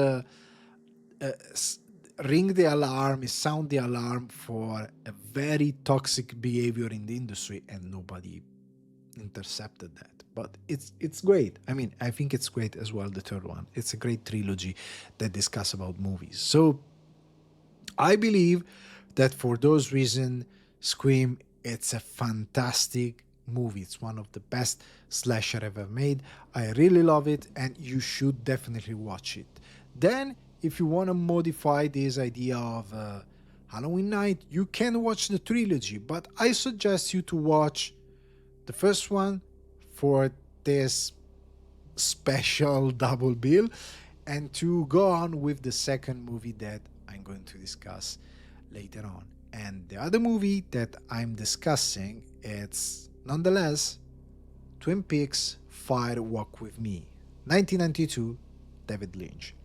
A: ring the alarm, sound the alarm for a very toxic behavior in the industry, and nobody intercepted that. But it's great. I mean, I think it's great as well. The third one, it's a great trilogy that discuss about movies. So I believe that for those reasons, Scream, it's a fantastic movie. It's one of the best slasher ever made. I really love it, and you should definitely watch it. Then, if you want to modify this idea of Halloween night, you can watch the trilogy, but I suggest you to watch the first one for this special double bill, and to go on with the second movie that I'm going to discuss later on. And the other movie that I'm discussing, it's nonetheless Twin Peaks Fire Walk With Me, 1992, David Lynch.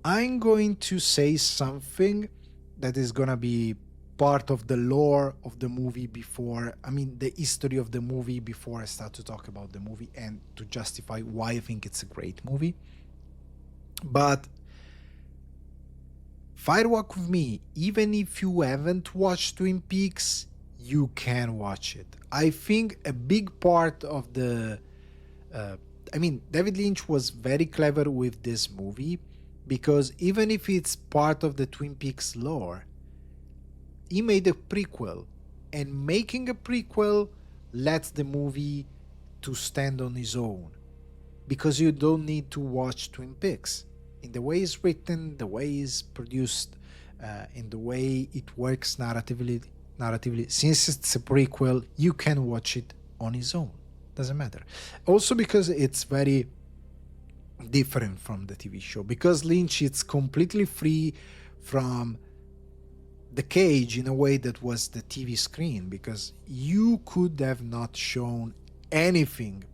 A: I'm going to say something that is going to be part of the lore of the movie the history of the movie before I start to talk about the movie and to justify why I think it's a great movie. But Fire Walk With Me, even if you haven't watched Twin Peaks, you can watch it. I think a big part of David Lynch was very clever with this movie, because even if it's part of the Twin Peaks lore, he made a prequel, and making a prequel lets the movie to stand on its own, because you don't need to watch Twin Peaks. In the way it's written, the way it's produced, in the way it works narratively, since it's a prequel, you can watch it on its own. Doesn't matter. Also because it's very different from the TV show, because Lynch is completely free from the cage in a way that was the TV screen, because you could have not shown anything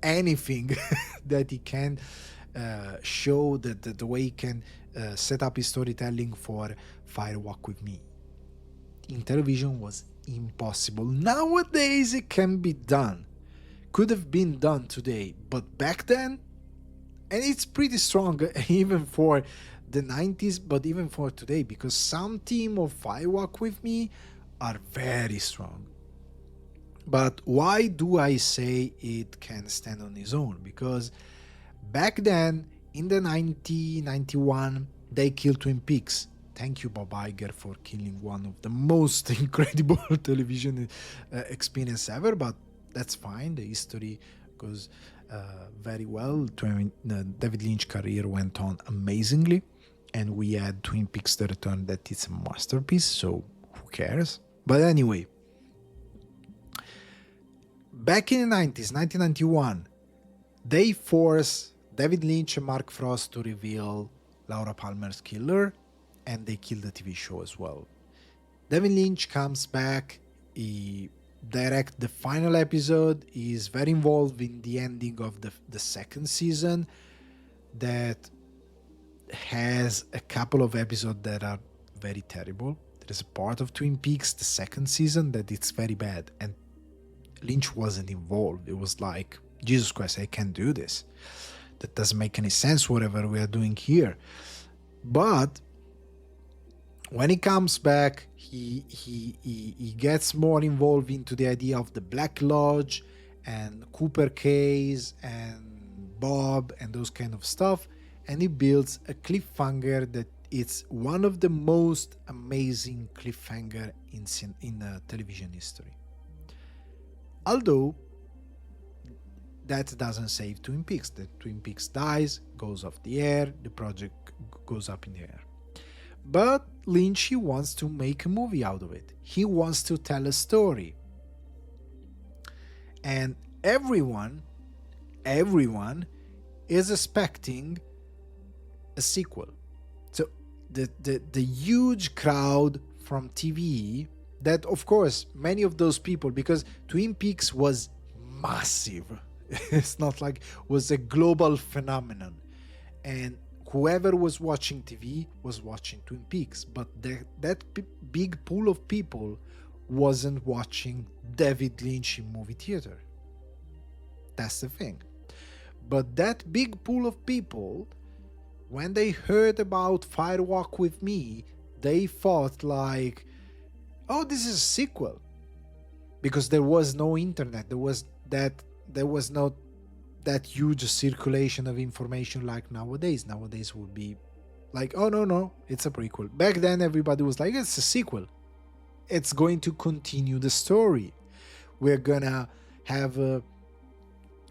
A: that he can show, that the way he can set up his storytelling for Fire Walk With Me. In television was impossible. Nowadays it can be done, could have been done today, but back then, and it's pretty strong even for the 90s, but even for today, because some team of Fire Walk With Me are very strong. But why do I say it can stand on its own? Because back then, in the 91, they killed Twin Peaks. Thank you, Bob Iger, for killing one of the most incredible television experience ever, but that's fine. The history goes very well. David Lynch career went on amazingly, and we had Twin Peaks The Return, that is a masterpiece, so who cares? But anyway, back in the 90s, 1991, they forced David Lynch and Mark Frost to reveal Laura Palmer's killer, and they kill the TV show as well. David Lynch comes back, he direct the final episode, he is very involved in the ending of the second season that has a couple of episodes that are very terrible. There is a part of Twin Peaks, the second season, that it's very bad, and Lynch wasn't involved. It was like, Jesus Christ, I can't do this. That doesn't make any sense, whatever we are doing here. But when he comes back, he gets more involved into the idea of the Black Lodge and Cooper case and Bob and those kind of stuff, and he builds a cliffhanger that it's one of the most amazing cliffhanger in television history. Although that doesn't save Twin Peaks. The Twin Peaks dies, goes off the air, the project goes up in the air. But Lynch, he wants to make a movie out of it. He wants to tell a story. And everyone is expecting a sequel. So the huge crowd from TV, that of course many of those people, because Twin Peaks was massive. It's not like it was a global phenomenon. And whoever was watching TV was watching Twin Peaks, but that big pool of people wasn't watching David Lynch in movie theater. That's the thing. But that big pool of people, when they heard about Fire Walk with Me, they thought like, oh, this is a sequel. Because there was no internet, there was not that huge circulation of information like nowadays. Nowadays would be like, oh no, it's a prequel. Back then everybody was like, it's a sequel. It's going to continue the story. We're gonna have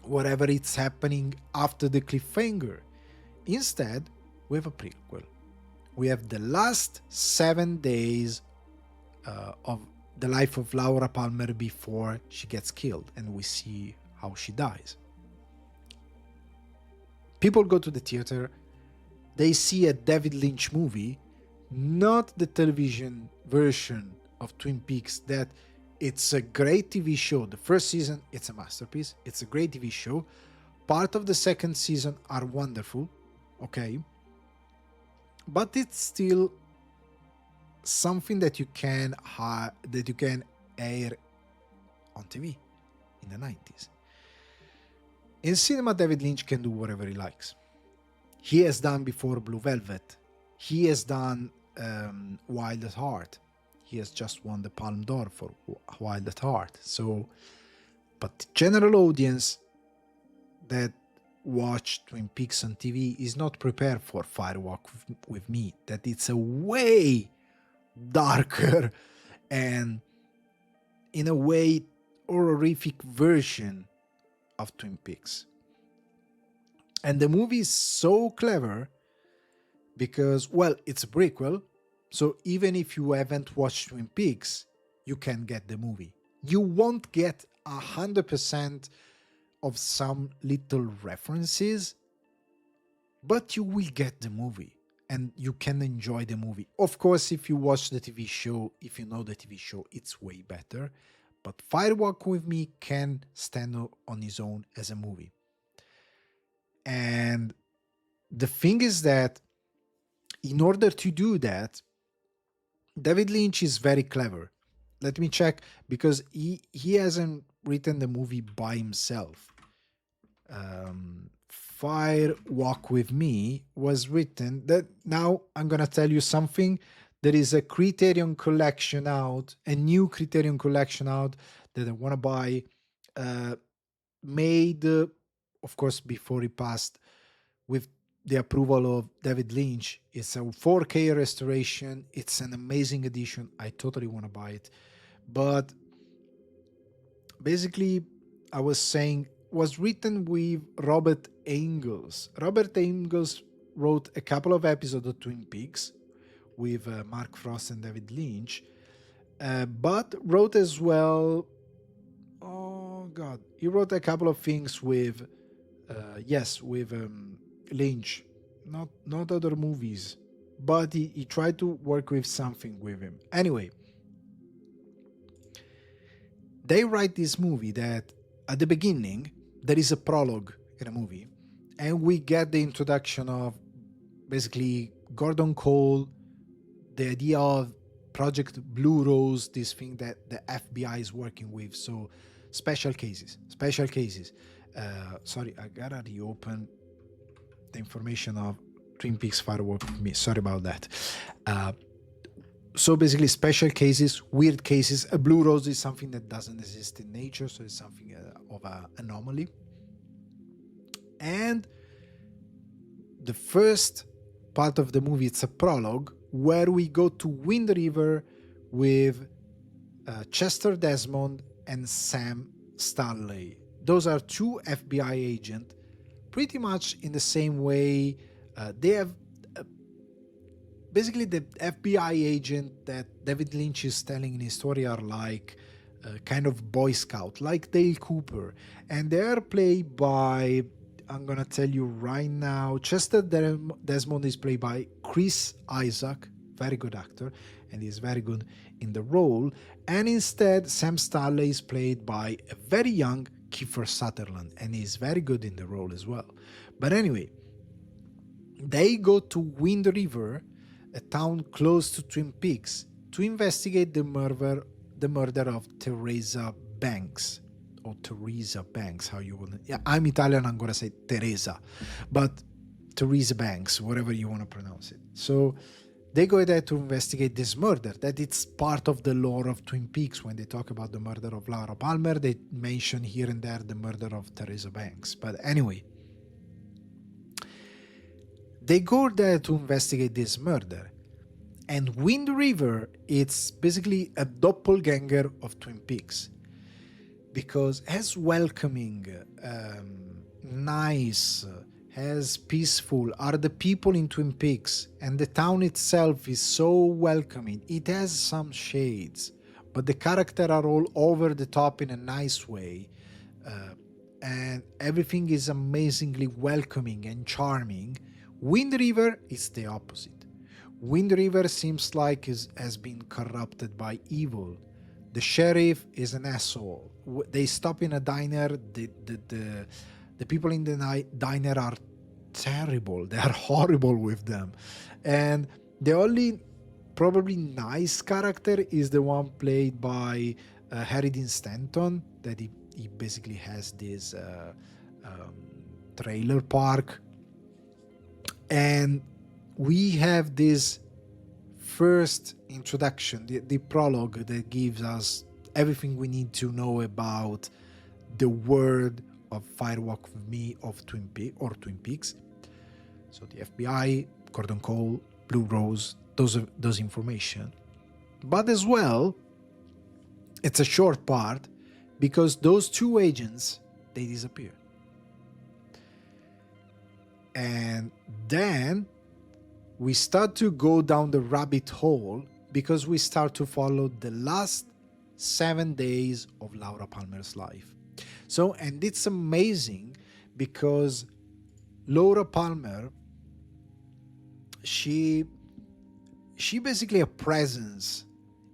A: whatever it's happening after the cliffhanger. Instead, we have a prequel. We have the last 7 days of the life of Laura Palmer before she gets killed, and we see how she dies. People go to the theater, they see a David Lynch movie, not the television version of Twin Peaks, that it's a great TV show. The first season, it's a masterpiece. It's a great TV show. Part of the second season are wonderful, okay? But it's still something that you can air on TV in the 90s. In cinema, David Lynch can do whatever he likes. He has done before Blue Velvet. He has done Wild at Heart. He has just won the Palme d'Or for Wild at Heart. So, but the general audience that watch Twin Peaks on TV is not prepared for Fire Walk with Me. That it's a way darker and in a way horrific version of Twin Peaks. And the movie is so clever because, well, it's a prequel, so even if you haven't watched Twin Peaks, you can get the movie. You won't get 100% of some little references, but you will get the movie and you can enjoy the movie. Of course, if you watch the TV show, if you know the TV show, it's way better. But Fire Walk with Me can stand on his own as a movie. And the thing is that in order to do that, David Lynch is very clever. Let me check, because he hasn't written the movie by himself. Fire Walk with Me was written that, now I'm gonna tell you something. There is a Criterion collection out, a new Criterion collection out that I want to buy, made, of course, before he passed, with the approval of David Lynch. It's a 4K restoration. It's an amazing edition. I totally want to buy it. But basically, I was saying, was written with Robert Engels. Robert Engels wrote a couple of episodes of Twin Peaks with Mark Frost and David Lynch, but wrote as well, oh god, he wrote a couple of things with yes, with Lynch, not other movies, but he tried to work with something with him. Anyway, they write this movie that at the beginning there is a prologue in a movie, and we get the introduction of basically Gordon Cole, the idea of Project Blue Rose, this thing that the FBI is working with. So special cases. Sorry, I gotta reopen the information of Twin Peaks Firewalk with Me. Sorry about that. So basically, special cases, weird cases. A blue rose is something that doesn't exist in nature, so it's something of an anomaly. And the first part of the movie, it's a prologue where we go to Wind River with Chester Desmond and Sam Stanley. Those are two FBI agents, pretty much in the same way. They have basically the FBI agent that David Lynch is telling in his story are like kind of Boy Scout, like Dale Cooper, and they are played by, I'm gonna tell you right now, Chester Desmond is played by Chris Isaac, very good actor, and he's very good in the role. And instead, Sam Stanley is played by a very young Kiefer Sutherland, and he's very good in the role as well. But anyway, they go to Wind River, a town close to Twin Peaks, to investigate the murder of Teresa Banks. Or Teresa Banks, how you want to... Yeah, I'm Italian, I'm going to say Teresa. But Teresa Banks, whatever you want to pronounce it. So they go there to investigate this murder, that it's part of the lore of Twin Peaks. When they talk about the murder of Laura Palmer, they mention here and there the murder of Teresa Banks. But anyway, they go there to investigate this murder. And Wind River, it's basically a doppelganger of Twin Peaks. Because as welcoming, nice, as peaceful are the people in Twin Peaks, and the town itself is so welcoming. It has some shades, but the characters are all over the top in a nice way. And everything is amazingly welcoming and charming. Wind River is the opposite. Wind River seems like it has been corrupted by evil. The sheriff is an asshole. They stop in a diner. The people in the diner are terrible. They are horrible with them. And the only probably nice character is the one played by Harry Dean Stanton, that he basically has this trailer park. And we have this first introduction, the prologue that gives us everything we need to know about the world of Firewalk with Me of Twin Peaks. So the FBI, Gordon Cole, Blue Rose, those information. But as well, it's a short part because those two agents, they disappear. And then we start to go down the rabbit hole because we start to follow the last 7 days of Laura Palmer's life. So, and it's amazing because Laura Palmer, she basically a presence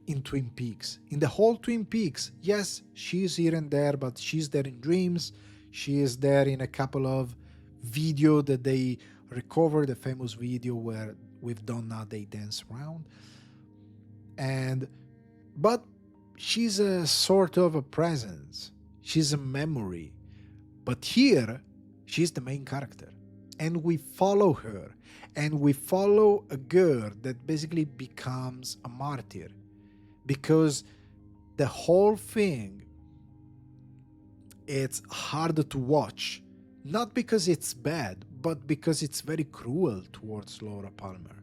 A: in Twin Peaks. In the whole Twin Peaks, yes, she's here and there, but she's there in dreams. She is there in a couple of video that they recovered, the famous video where with Donna they dance around. But she's a sort of a presence. She's a memory. But here, she's the main character. And we follow her. And we follow a girl that basically becomes a martyr. Because the whole thing, it's harder to watch. Not because it's bad, but because it's very cruel towards Laura Palmer.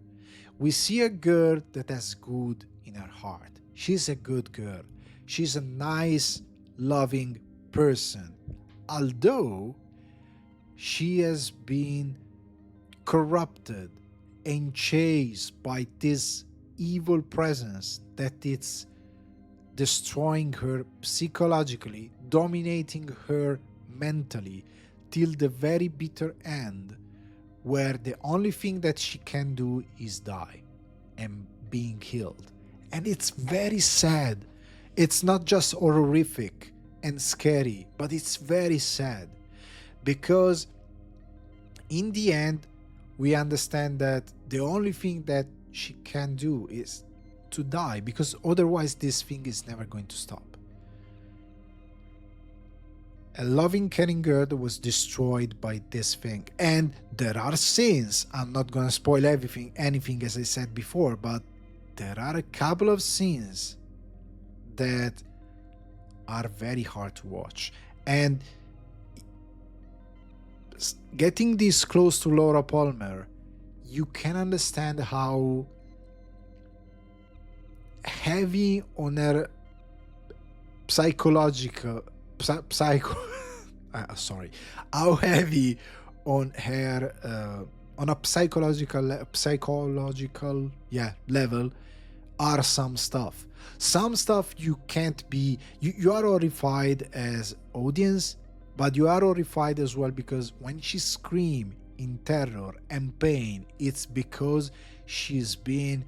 A: We see a girl that has good in her heart. She's a good girl. She's a nice, loving person. Although she has been corrupted and chased by this evil presence that it's destroying her psychologically, dominating her mentally, till the very bitter end, where the only thing that she can do is die and being killed. And it's very sad. It's not just horrific and scary, but it's very sad, because in the end, we understand that the only thing that she can do is to die, because otherwise this thing is never going to stop. A loving, caring girl was destroyed by this thing. And there are scenes. I'm not gonna spoil anything as I said before, but there are a couple of scenes that are very hard to watch. And getting this close to Laura Palmer, you can understand how heavy on her psychological how heavy on her on a psychological level are some stuff. Some stuff you can't be, you are horrified as audience, but you are horrified as well, because when she screams in terror and pain, it's because she's been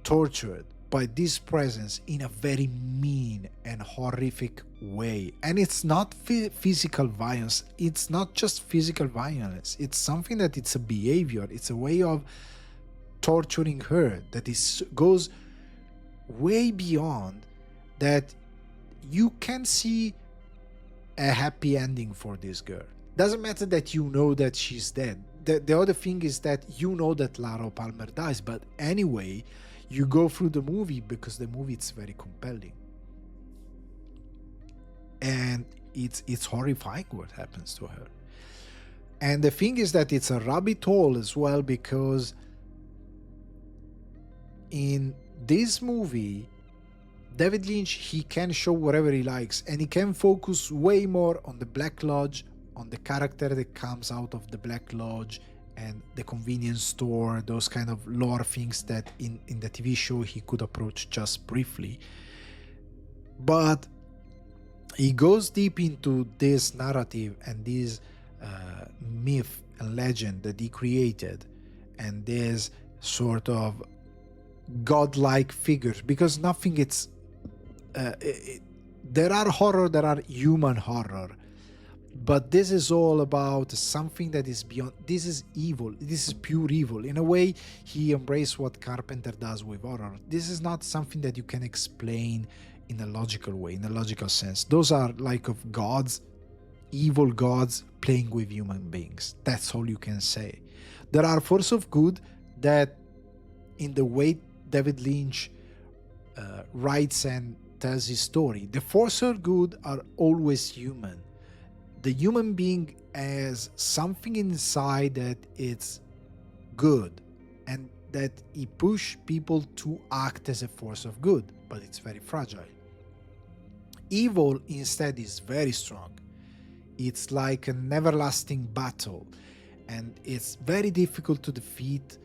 A: tortured by this presence in a very mean and horrific way. And it's not physical violence. It's not just physical violence. It's something that it's a behavior. It's a way of torturing her that goes way beyond that. You can see a happy ending for this girl. Doesn't matter that you know that she's dead. The other thing is that you know that Laura Palmer dies, but anyway, you go through the movie because the movie is very compelling. And it's horrifying what happens to her. And the thing is that it's a rabbit hole as well, because in this movie, David Lynch, he can show whatever he likes, and he can focus way more on the Black Lodge, on the character that comes out of the Black Lodge, and the convenience store, those kind of lore things that in the TV show he could approach just briefly. But he goes deep into this narrative and this myth and legend that he created, and this sort of godlike figures, because nothing it's there are horror, there are human horror, but this is all about something that is beyond. This is evil. This is pure evil. In a way, he embraced what Carpenter does with horror. This is not something that you can explain in a logical way, in a logical sense. Those are like of gods, evil gods playing with human beings. That's all you can say. There are forces of good that, in the way David Lynch writes and tells his story, the forces of good are always human. The human being has something inside that it's good, and that he push people to act as a force of good, but it's very fragile. Evil instead is very strong. It's like an everlasting battle, and it's very difficult to defeat,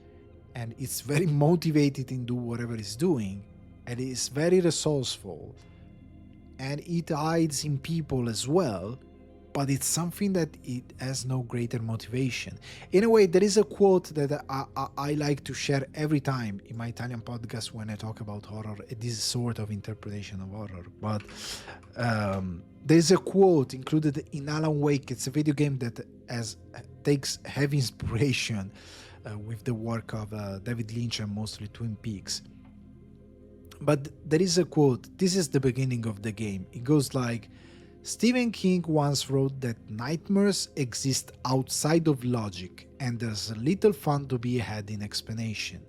A: and it's very motivated in do whatever it's doing, and it's very resourceful, and it hides in people as well, but it's something that it has no greater motivation. In a way, there is a quote that I like to share every time in my Italian podcast when I talk about horror, this sort of interpretation of horror. But there's a quote included in Alan Wake. It's a video game that takes heavy inspiration with the work of David Lynch and mostly Twin Peaks. But there is a quote. This is the beginning of the game. It goes like, Stephen King once wrote that nightmares exist outside of logic, and there's little fun to be had in explanation.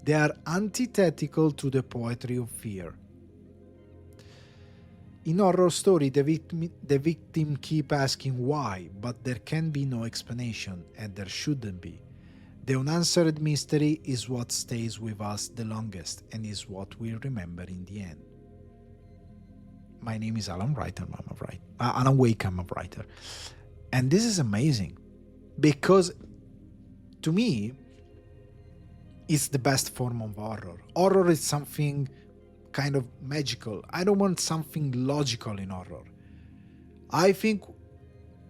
A: They are antithetical to the poetry of fear. In horror story, the victim keep asking why, but there can be no explanation, and there shouldn't be. The unanswered mystery is what stays with us the longest, and is what we'll remember in the end. My name is Alan Wake, I'm a writer. And this is amazing, because to me, it's the best form of horror. Horror is something kind of magical. I don't want something logical in horror. I think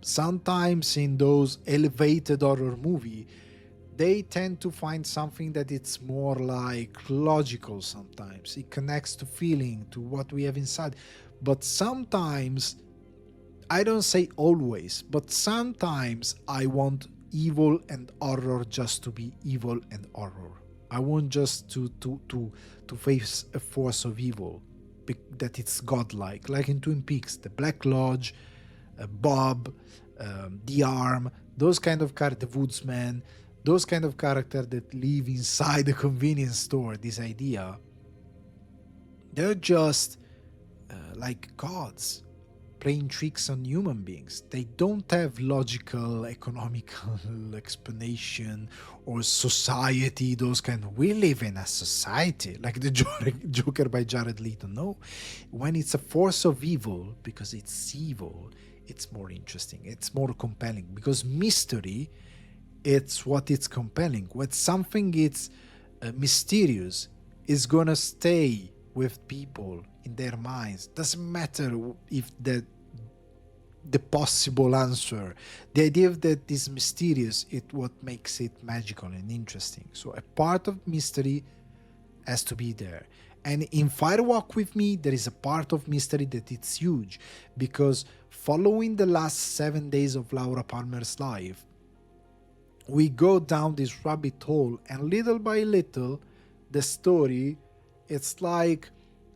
A: Sometimes in those elevated horror movie, they tend to find something that it's more like logical. Sometimes it connects to feeling, to what we have inside. But sometimes, I don't say always, but sometimes I want evil and horror just to be evil and horror. I want just to face a force of evil, that it's godlike, like in Twin Peaks, the Black Lodge, Bob, the Arm, those kind of character, the Woodsman, those kind of characters that live inside the convenience store. This idea, they're just like gods playing tricks on human beings. They don't have logical, economical explanation or society, those kind of. We live in a society, like the Joker by Jared Leto. No, when it's a force of evil, because it's evil, it's more interesting, it's more compelling, because mystery, it's what it's compelling. When something it's mysterious, is gonna stay with people in their minds. Doesn't matter if the possible answer, the idea that is mysterious, it what makes it magical and interesting. So a part of mystery has to be there. And in Firewalk with Me, there is a part of mystery that it's huge, because following the last 7 days of Laura Palmer's life, we go down this rabbit hole, and little by little, the story, it's like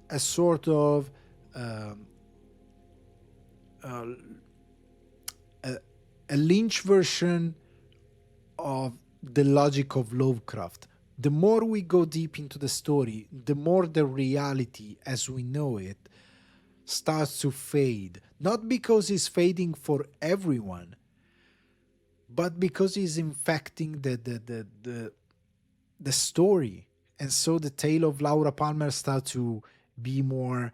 A: a sort of uh, a Lynch version of the logic of Lovecraft. The more we go deep into the story, the more the reality as we know it starts to fade. Not because it's fading for everyone, but because it's infecting the story. And so the tale of Laura Palmer starts to be more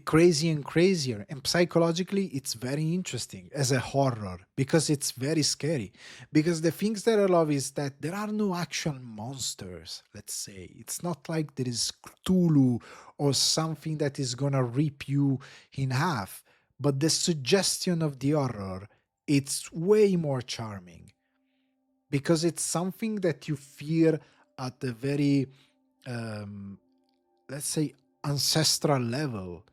A: crazy and crazier. And psychologically, it's very interesting as a horror, because it's very scary. Because the things that I love is that there are no actual monsters, let's say. It's not like there is Cthulhu or something that is gonna rip you in half. But the suggestion of the horror, it's way more charming, because it's something that you fear at the very let's say ancestral level.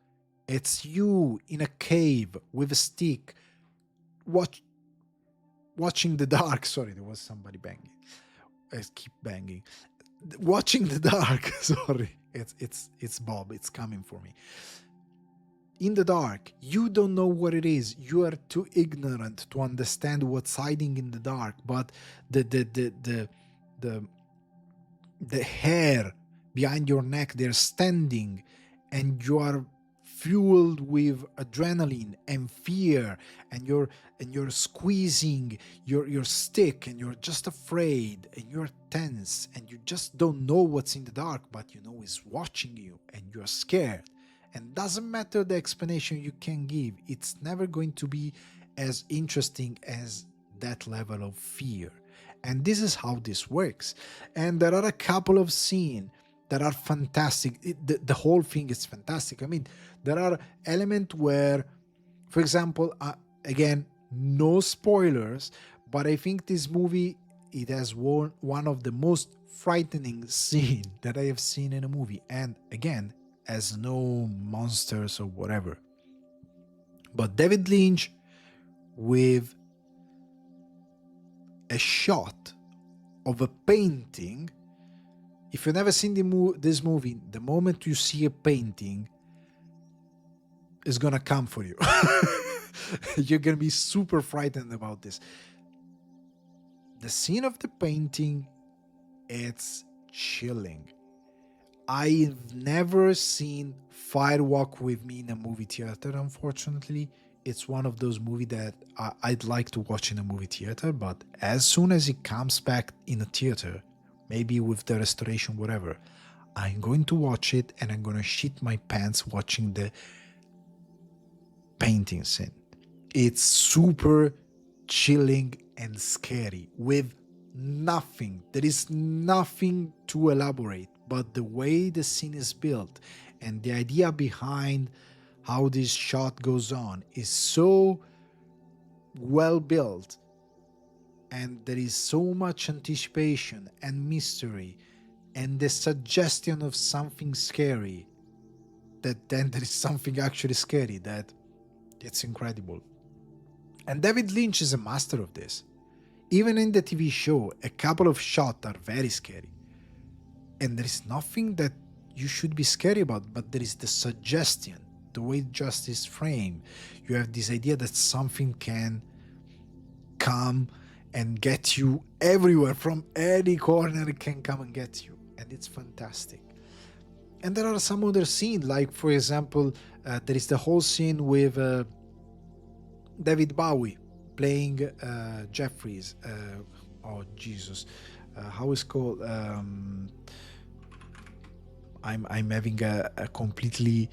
A: It's you in a cave with a stick, watch, watching the dark. Sorry, there was somebody banging. I keep banging. Watching the dark. Sorry, it's Bob. It's coming for me. In the dark, you don't know what it is. You are too ignorant to understand what's hiding in the dark. But the the hair behind your neck, they're standing, and you are fueled with adrenaline and fear, and you're squeezing your stick, and you're just afraid, and you're tense, and you just don't know what's in the dark, but you know it's watching you, and you're scared. And doesn't matter the explanation you can give, it's never going to be as interesting as that level of fear. And this is how this works. And there are a couple of scenes that are fantastic. The whole thing is fantastic. I mean, there are elements where, for example, again, no spoilers, but I think this movie, it has one of the most frightening scenes that I have seen in a movie. And again, as no monsters or whatever. But David Lynch with a shot of a painting. If you've never seen this movie, the moment you see a painting, it's gonna come for you. You're gonna be super frightened about this. The scene of the painting, it's chilling. I've never seen Firewalk with Me in a movie theater, unfortunately. It's one of those movies that I'd like to watch in a movie theater, but as soon as it comes back in a theater, maybe with the restoration, whatever, I'm going to watch it, and I'm going to shit my pants watching the painting scene. It's super chilling and scary with nothing. There is nothing to elaborate, but the way the scene is built and the idea behind how this shot goes on is so well built, and there is so much anticipation and mystery and the suggestion of something scary, that then there is something actually scary, that it's incredible. And David Lynch is a master of this. Even in the TV show, a couple of shots are very scary. And there is nothing that you should be scary about, but there is the suggestion, the way just is framed. You have this idea that something can come and get you everywhere, from any corner it can come and get you. And it's fantastic. And there are some other scenes, like for example, there is the whole scene with David Bowie playing Jeffries. Oh Jesus, how is it called? I'm having a completely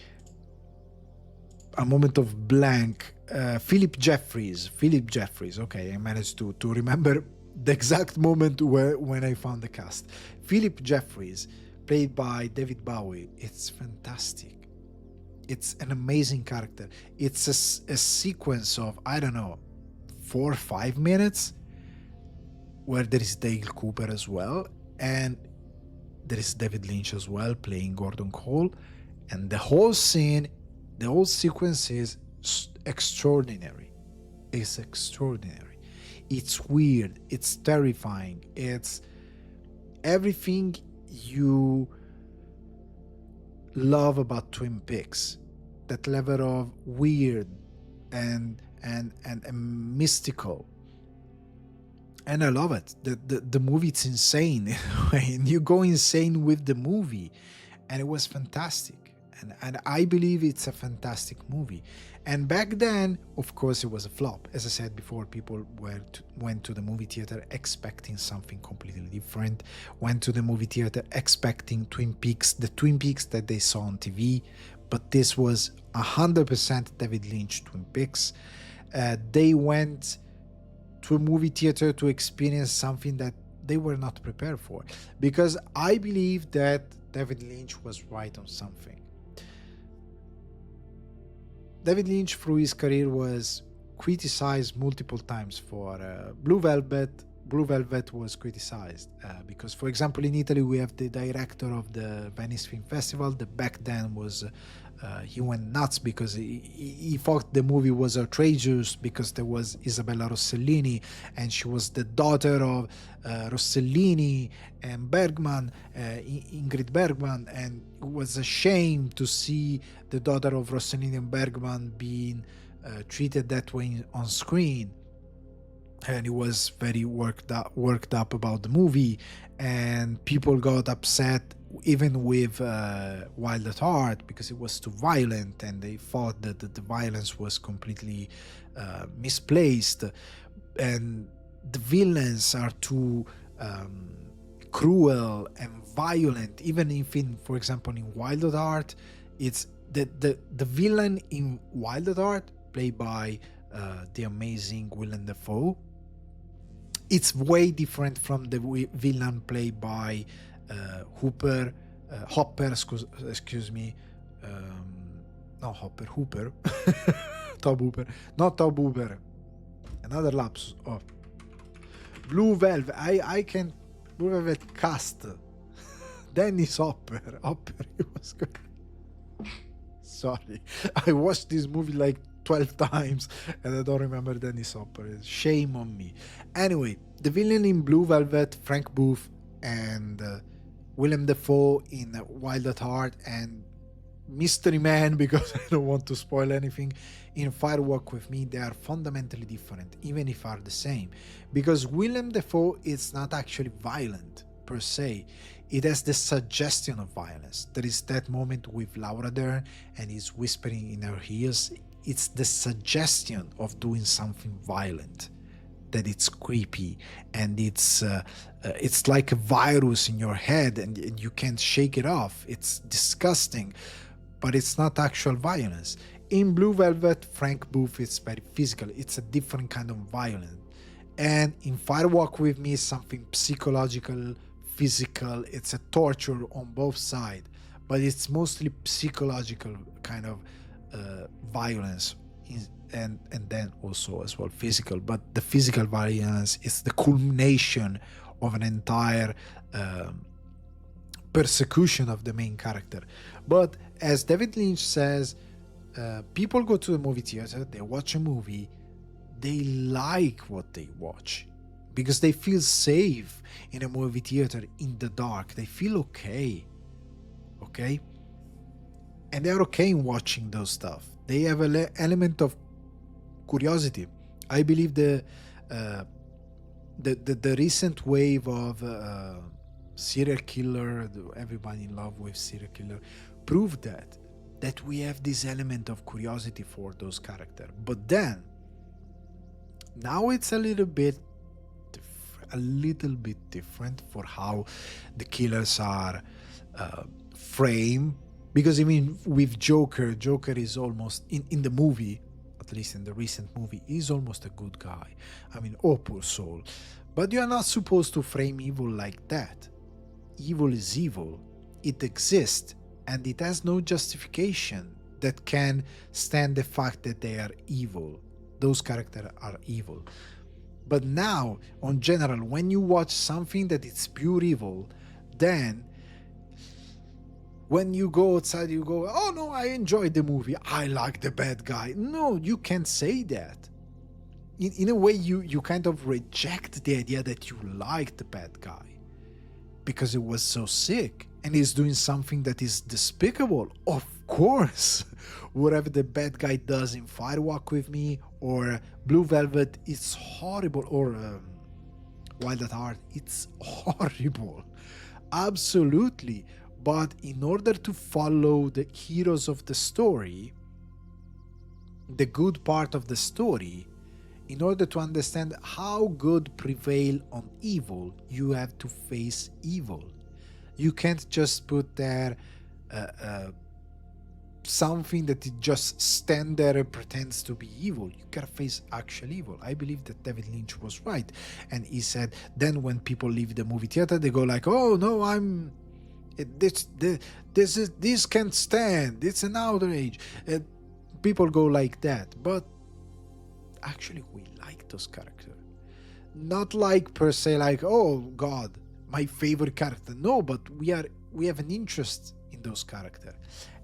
A: a moment of blank. Philip Jeffries. Okay, I managed to remember the exact moment when I found the cast. Philip Jeffries, played by David Bowie. It's fantastic. It's an amazing character. It's a sequence of, I don't know, 4 or 5 minutes where there is Dale Cooper as well, and there is David Lynch as well playing Gordon Cole, and the whole scene, the whole sequence is extraordinary. It's extraordinary. It's weird. It's terrifying. It's everything you love about Twin Peaks. That level of weird and mystical. And I love it. The movie, it's insane. And you go insane with the movie. And it was fantastic. And I believe it's a fantastic movie. And back then, of course, it was a flop. As I said before, people went to the movie theater expecting something completely different. Went to the movie theater expecting Twin Peaks, the Twin Peaks that they saw on TV. But this was 100% David Lynch Twin Peaks. They went to a movie theater to experience something that they were not prepared for. Because I believe that David Lynch was right on something. David Lynch, through his career, was criticized multiple times for Blue Velvet. Blue Velvet was criticized because, for example, in Italy we have the director of the Venice Film Festival that back then was he went nuts because he thought the movie was outrageous because there was Isabella Rossellini and she was the daughter of Rossellini and Bergman, Ingrid Bergman, and it was a shame to see the daughter of Rossellini and Bergman being treated that way on screen. And he was very worked up about the movie, and people got upset even with Wild at Heart because it was too violent, and they thought that the violence was completely misplaced, and the villains are too cruel and violent. Even if, for example, in Wild at Heart, it's the villain in Wild at Heart, played by the amazing Willem Dafoe. It's way different from the villain played by Hooper, excuse me, not Hopper, Hooper, Tob Hooper, not Tob Hooper, another lapse. Oh, Blue Velvet, I can, Blue Velvet cast, Dennis Hopper, he was good. Sorry, I watched this movie like 12 times and I don't remember Dennis Hopper. Shame on me. Anyway, the villain in Blue Velvet, Frank Booth, and Willem Dafoe in Wild at Heart, and Mystery Man, because I don't want to spoil anything, in Fire Walk with Me, they are fundamentally different, even if are the same. Because Willem Dafoe is not actually violent per se. It has the suggestion of violence. There is that moment with Laura Dern and he's whispering in her ears. It's the suggestion of doing something violent, that it's creepy, and it's like a virus in your head and you can't shake it off. It's disgusting, but it's not actual violence. In Blue Velvet, Frank Booth is very physical. It's a different kind of violence. And in Fire Walk with Me, it's something psychological, physical. It's a torture on both sides, but it's mostly psychological kind of violence, and then also as well physical, but the physical violence is the culmination of an entire um, persecution of the main character. But as David Lynch says, people go to the movie theater, they watch a movie, they like what they watch because they feel safe in a movie theater in the dark. They feel okay, okay? And they're okay in watching those stuff. They have an element of curiosity. I believe uh, the recent wave of serial killer, everybody in love with serial killer, proved that we have this element of curiosity for those characters. But then now it's a little bit different for how the killers are framed. Because I mean, with Joker is almost in the movie, at least in the recent movie, is almost a good guy. I mean, oh poor soul. But you are not supposed to frame evil like that. Evil is evil. It exists, and it has no justification that can stand the fact that they are evil. Those characters are evil. But now, on general, when you watch something that is pure evil, then when you go outside, you go, oh no, I enjoyed the movie. I like the bad guy. No, you can't say that. In a way, you kind of reject the idea that you like the bad guy because it was so sick and he's doing something that is despicable. Of course, whatever the bad guy does in Firewalk with Me or Blue Velvet, it's horrible. Or Wild at Heart, it's horrible. Absolutely. But in order to follow the heroes of the story, the good part of the story, in order to understand how good prevail on evil, you have to face evil. You can't just put there something that it just stand there and pretends to be evil. You gotta face actual evil. I believe that David Lynch was right, and he said then when people leave the movie theater, they go like, "Oh no, this can't stand. It's an outrage." People go like that, but actually we like those characters. Not like per se like, oh god, my favorite character. No, but we have an interest in those characters.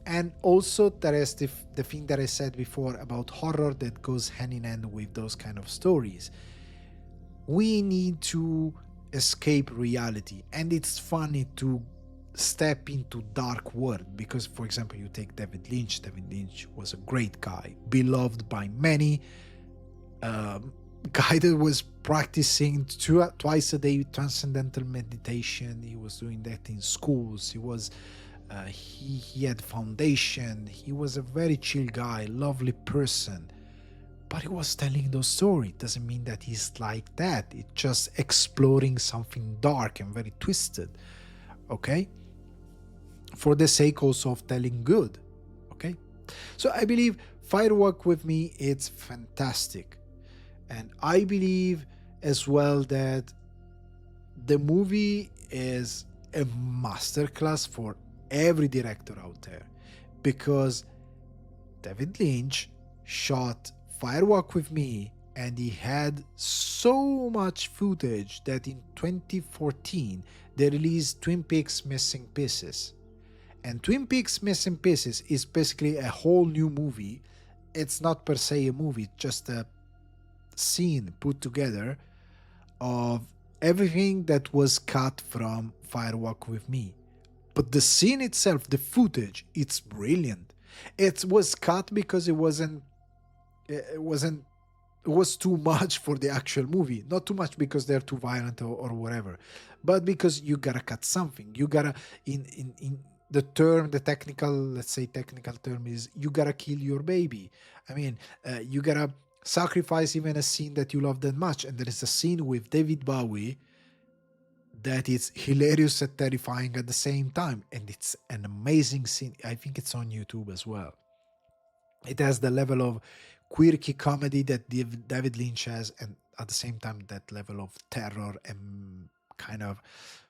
A: And also there is the thing that I said before about horror that goes hand in hand with those kind of stories. We need to escape reality, and it's funny to step into dark world because, for example, you take David Lynch. David Lynch was a great guy, beloved by many, guy that was practicing twice a day transcendental meditation. He was doing that in schools. He had foundation. He was a very chill guy, lovely person. But he was telling those stories. Doesn't mean that he's like that. It's just exploring something dark and very twisted. Okay? For the sake also of telling good. Okay? So I believe Firewalk with Me, it's fantastic. And I believe as well that the movie is a masterclass for every director out there, because David Lynch shot Firewalk with Me and he had so much footage that in 2014 they released Twin Peaks Missing Pieces. And Twin Peaks Missing Pieces is basically a whole new movie. It's not per se a movie, just a scene put together of everything that was cut from Firewalk with Me. But the scene itself, the footage, it's brilliant. It was cut because it was too much for the actual movie. Not too much because they're too violent or whatever, but because you gotta cut something. You gotta in the technical, let's say technical term is you gotta kill your baby. I mean, you gotta sacrifice even a scene that you love that much. And there is a scene with David Bowie that is hilarious and terrifying at the same time, and it's an amazing scene. I think it's on YouTube as well. It has the level of quirky comedy that David Lynch has, and at the same time that level of terror and kind of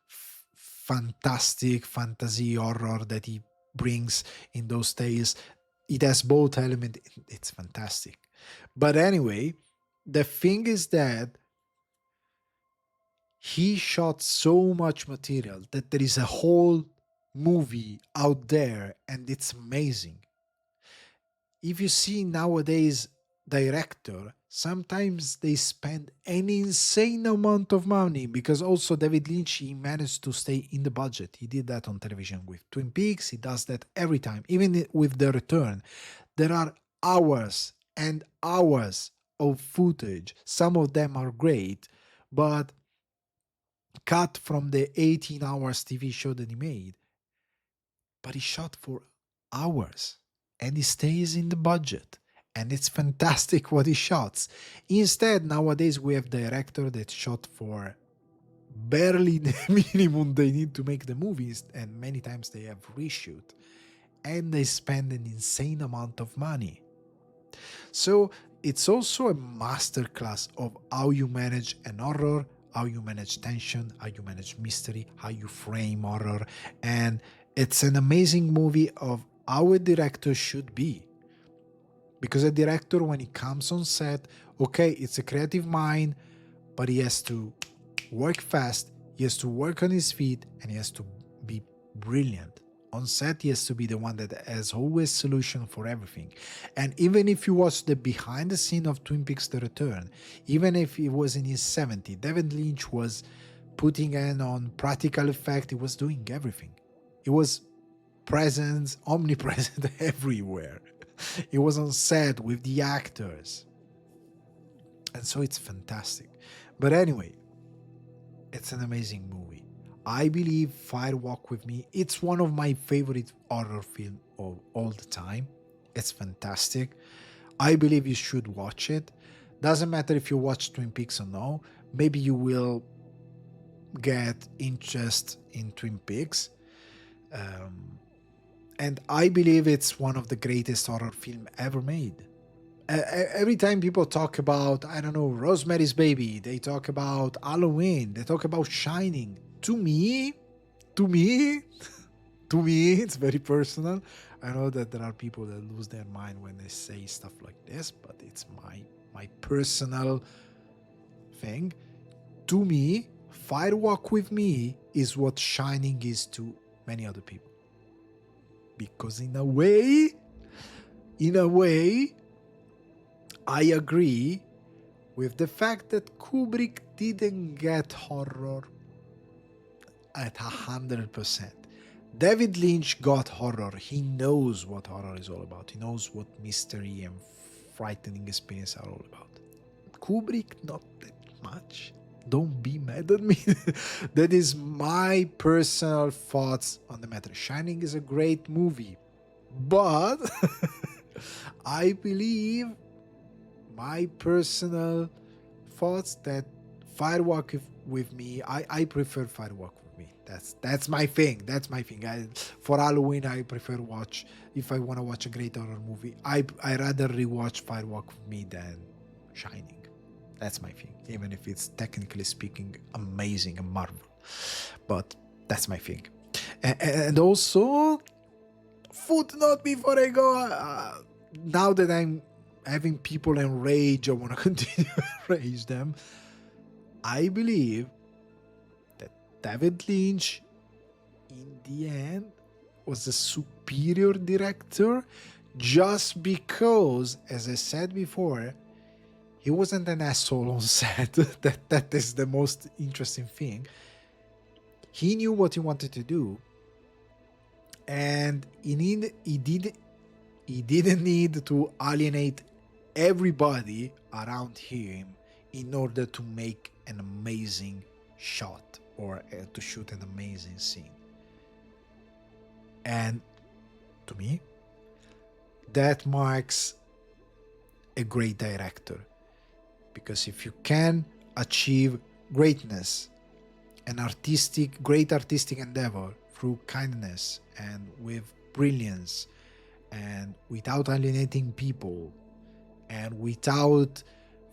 A: fantastic fantasy horror that he brings in those tales. it has both elements. It's fantastic. But anyway, the thing is that he shot so much material that there is a whole movie out there, and it's amazing. If you see nowadays director, sometimes they spend an insane amount of money, because also David Lynch, he managed to stay in the budget. He did that on television with Twin Peaks. He does that every time, even with The Return. There are hours and hours of footage. Some of them are great, but cut from the 18 hours TV show that he made. But he shot for hours, and he stays in the budget, and it's fantastic what he shots. Instead, nowadays we have director that shot for barely the minimum they need to make the movies, and many times they have reshoot, and they spend an insane amount of money. So it's also a masterclass of how you manage an horror, how you manage tension, how you manage mystery, how you frame horror. And it's an amazing movie of how a director should be. Because a director, when he comes on set, okay, it's a creative mind, but he has to work fast, he has to work on his feet, and he has to be brilliant. On set, he has to be the one that has always solution for everything. And even if you watch the behind the scene of Twin Peaks The Return, even if it was in his 70s, David Lynch was putting in on practical effect, he was doing everything. He was present, omnipresent everywhere. He was on set with the actors. And so it's fantastic. But anyway, it's an amazing movie. I believe Fire Walk With Me, it's one of my favorite horror films of all the time. It's fantastic. I believe you should watch it. Doesn't matter if you watch Twin Peaks or no. Maybe you will get interest in Twin Peaks. And I believe it's one of the greatest horror film ever made. Every time people talk about, I don't know, Rosemary's Baby, they talk about Halloween, they talk about Shining. To me, to me, to me, it's very personal. I know that there are people that lose their mind when they say stuff like this, but it's my personal thing. To me, Fire Walk With Me is what Shining is to many other people. Because in a way, I agree with the fact that Kubrick didn't get horror at 100%. David Lynch got horror. He knows what horror is all about. He knows what mystery and frightening experience are all about. Kubrick, not that much. Don't be mad at me. That is my personal thoughts on the matter. Shining is a great movie, but I believe my personal thoughts that Fire Walk With Me, I prefer Fire Walk With Me. That's my thing. That's my thing. For Halloween, I prefer watch, if I want to watch a great horror movie, I rather rewatch Fire Walk With Me than Shining. That's my thing, even if it's technically speaking amazing and Marvel. But that's my thing. And also, footnote before I go, now that I'm having people enraged, I want to continue to enrage them. I believe that David Lynch, in the end, was a superior director just because, as I said before, he wasn't an asshole on set. That is the most interesting thing. He knew what he wanted to do, and he didn't need to alienate everybody around him in order to make an amazing shot or to shoot an amazing scene. And to me, that marks a great director. Because if you can achieve greatness and great artistic endeavor through kindness and with brilliance and without alienating people and without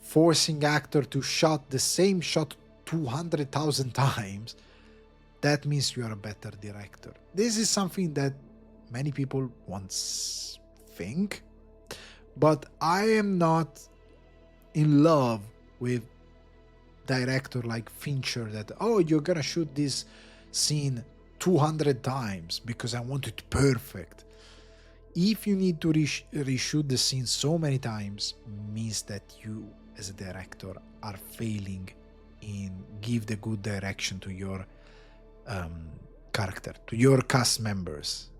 A: forcing actor to shot the same shot 200,000 times, that means you are a better director. This is something that many people once think. But I am not in love with director like Fincher that, oh, you're gonna shoot this scene 200 times because I want it perfect. If you need to reshoot the scene so many times, means that you as a director are failing in give the good direction to your character, to your cast members,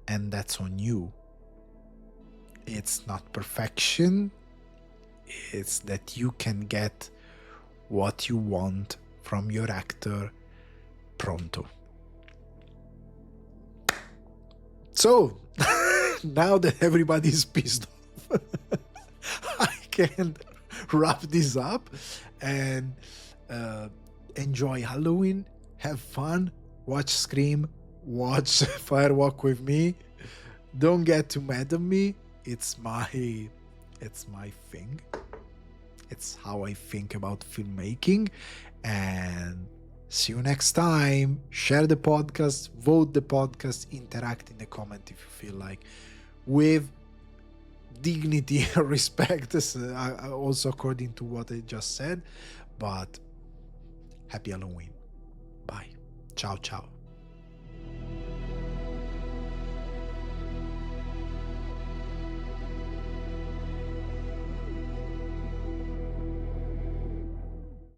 A: and that's on you. It's not perfection, it's that you can get what you want from your actor pronto. So now that everybody's pissed off, I can wrap this up and enjoy Halloween, have fun, watch Scream, watch Firewalk with me. Don't get too mad at me. It's my thing. It's how I think about filmmaking. And see you next time. Share the podcast, vote the podcast, interact in the comment if you feel like, with dignity and respect, also according to what I just said. But happy Halloween. Bye. Ciao, ciao.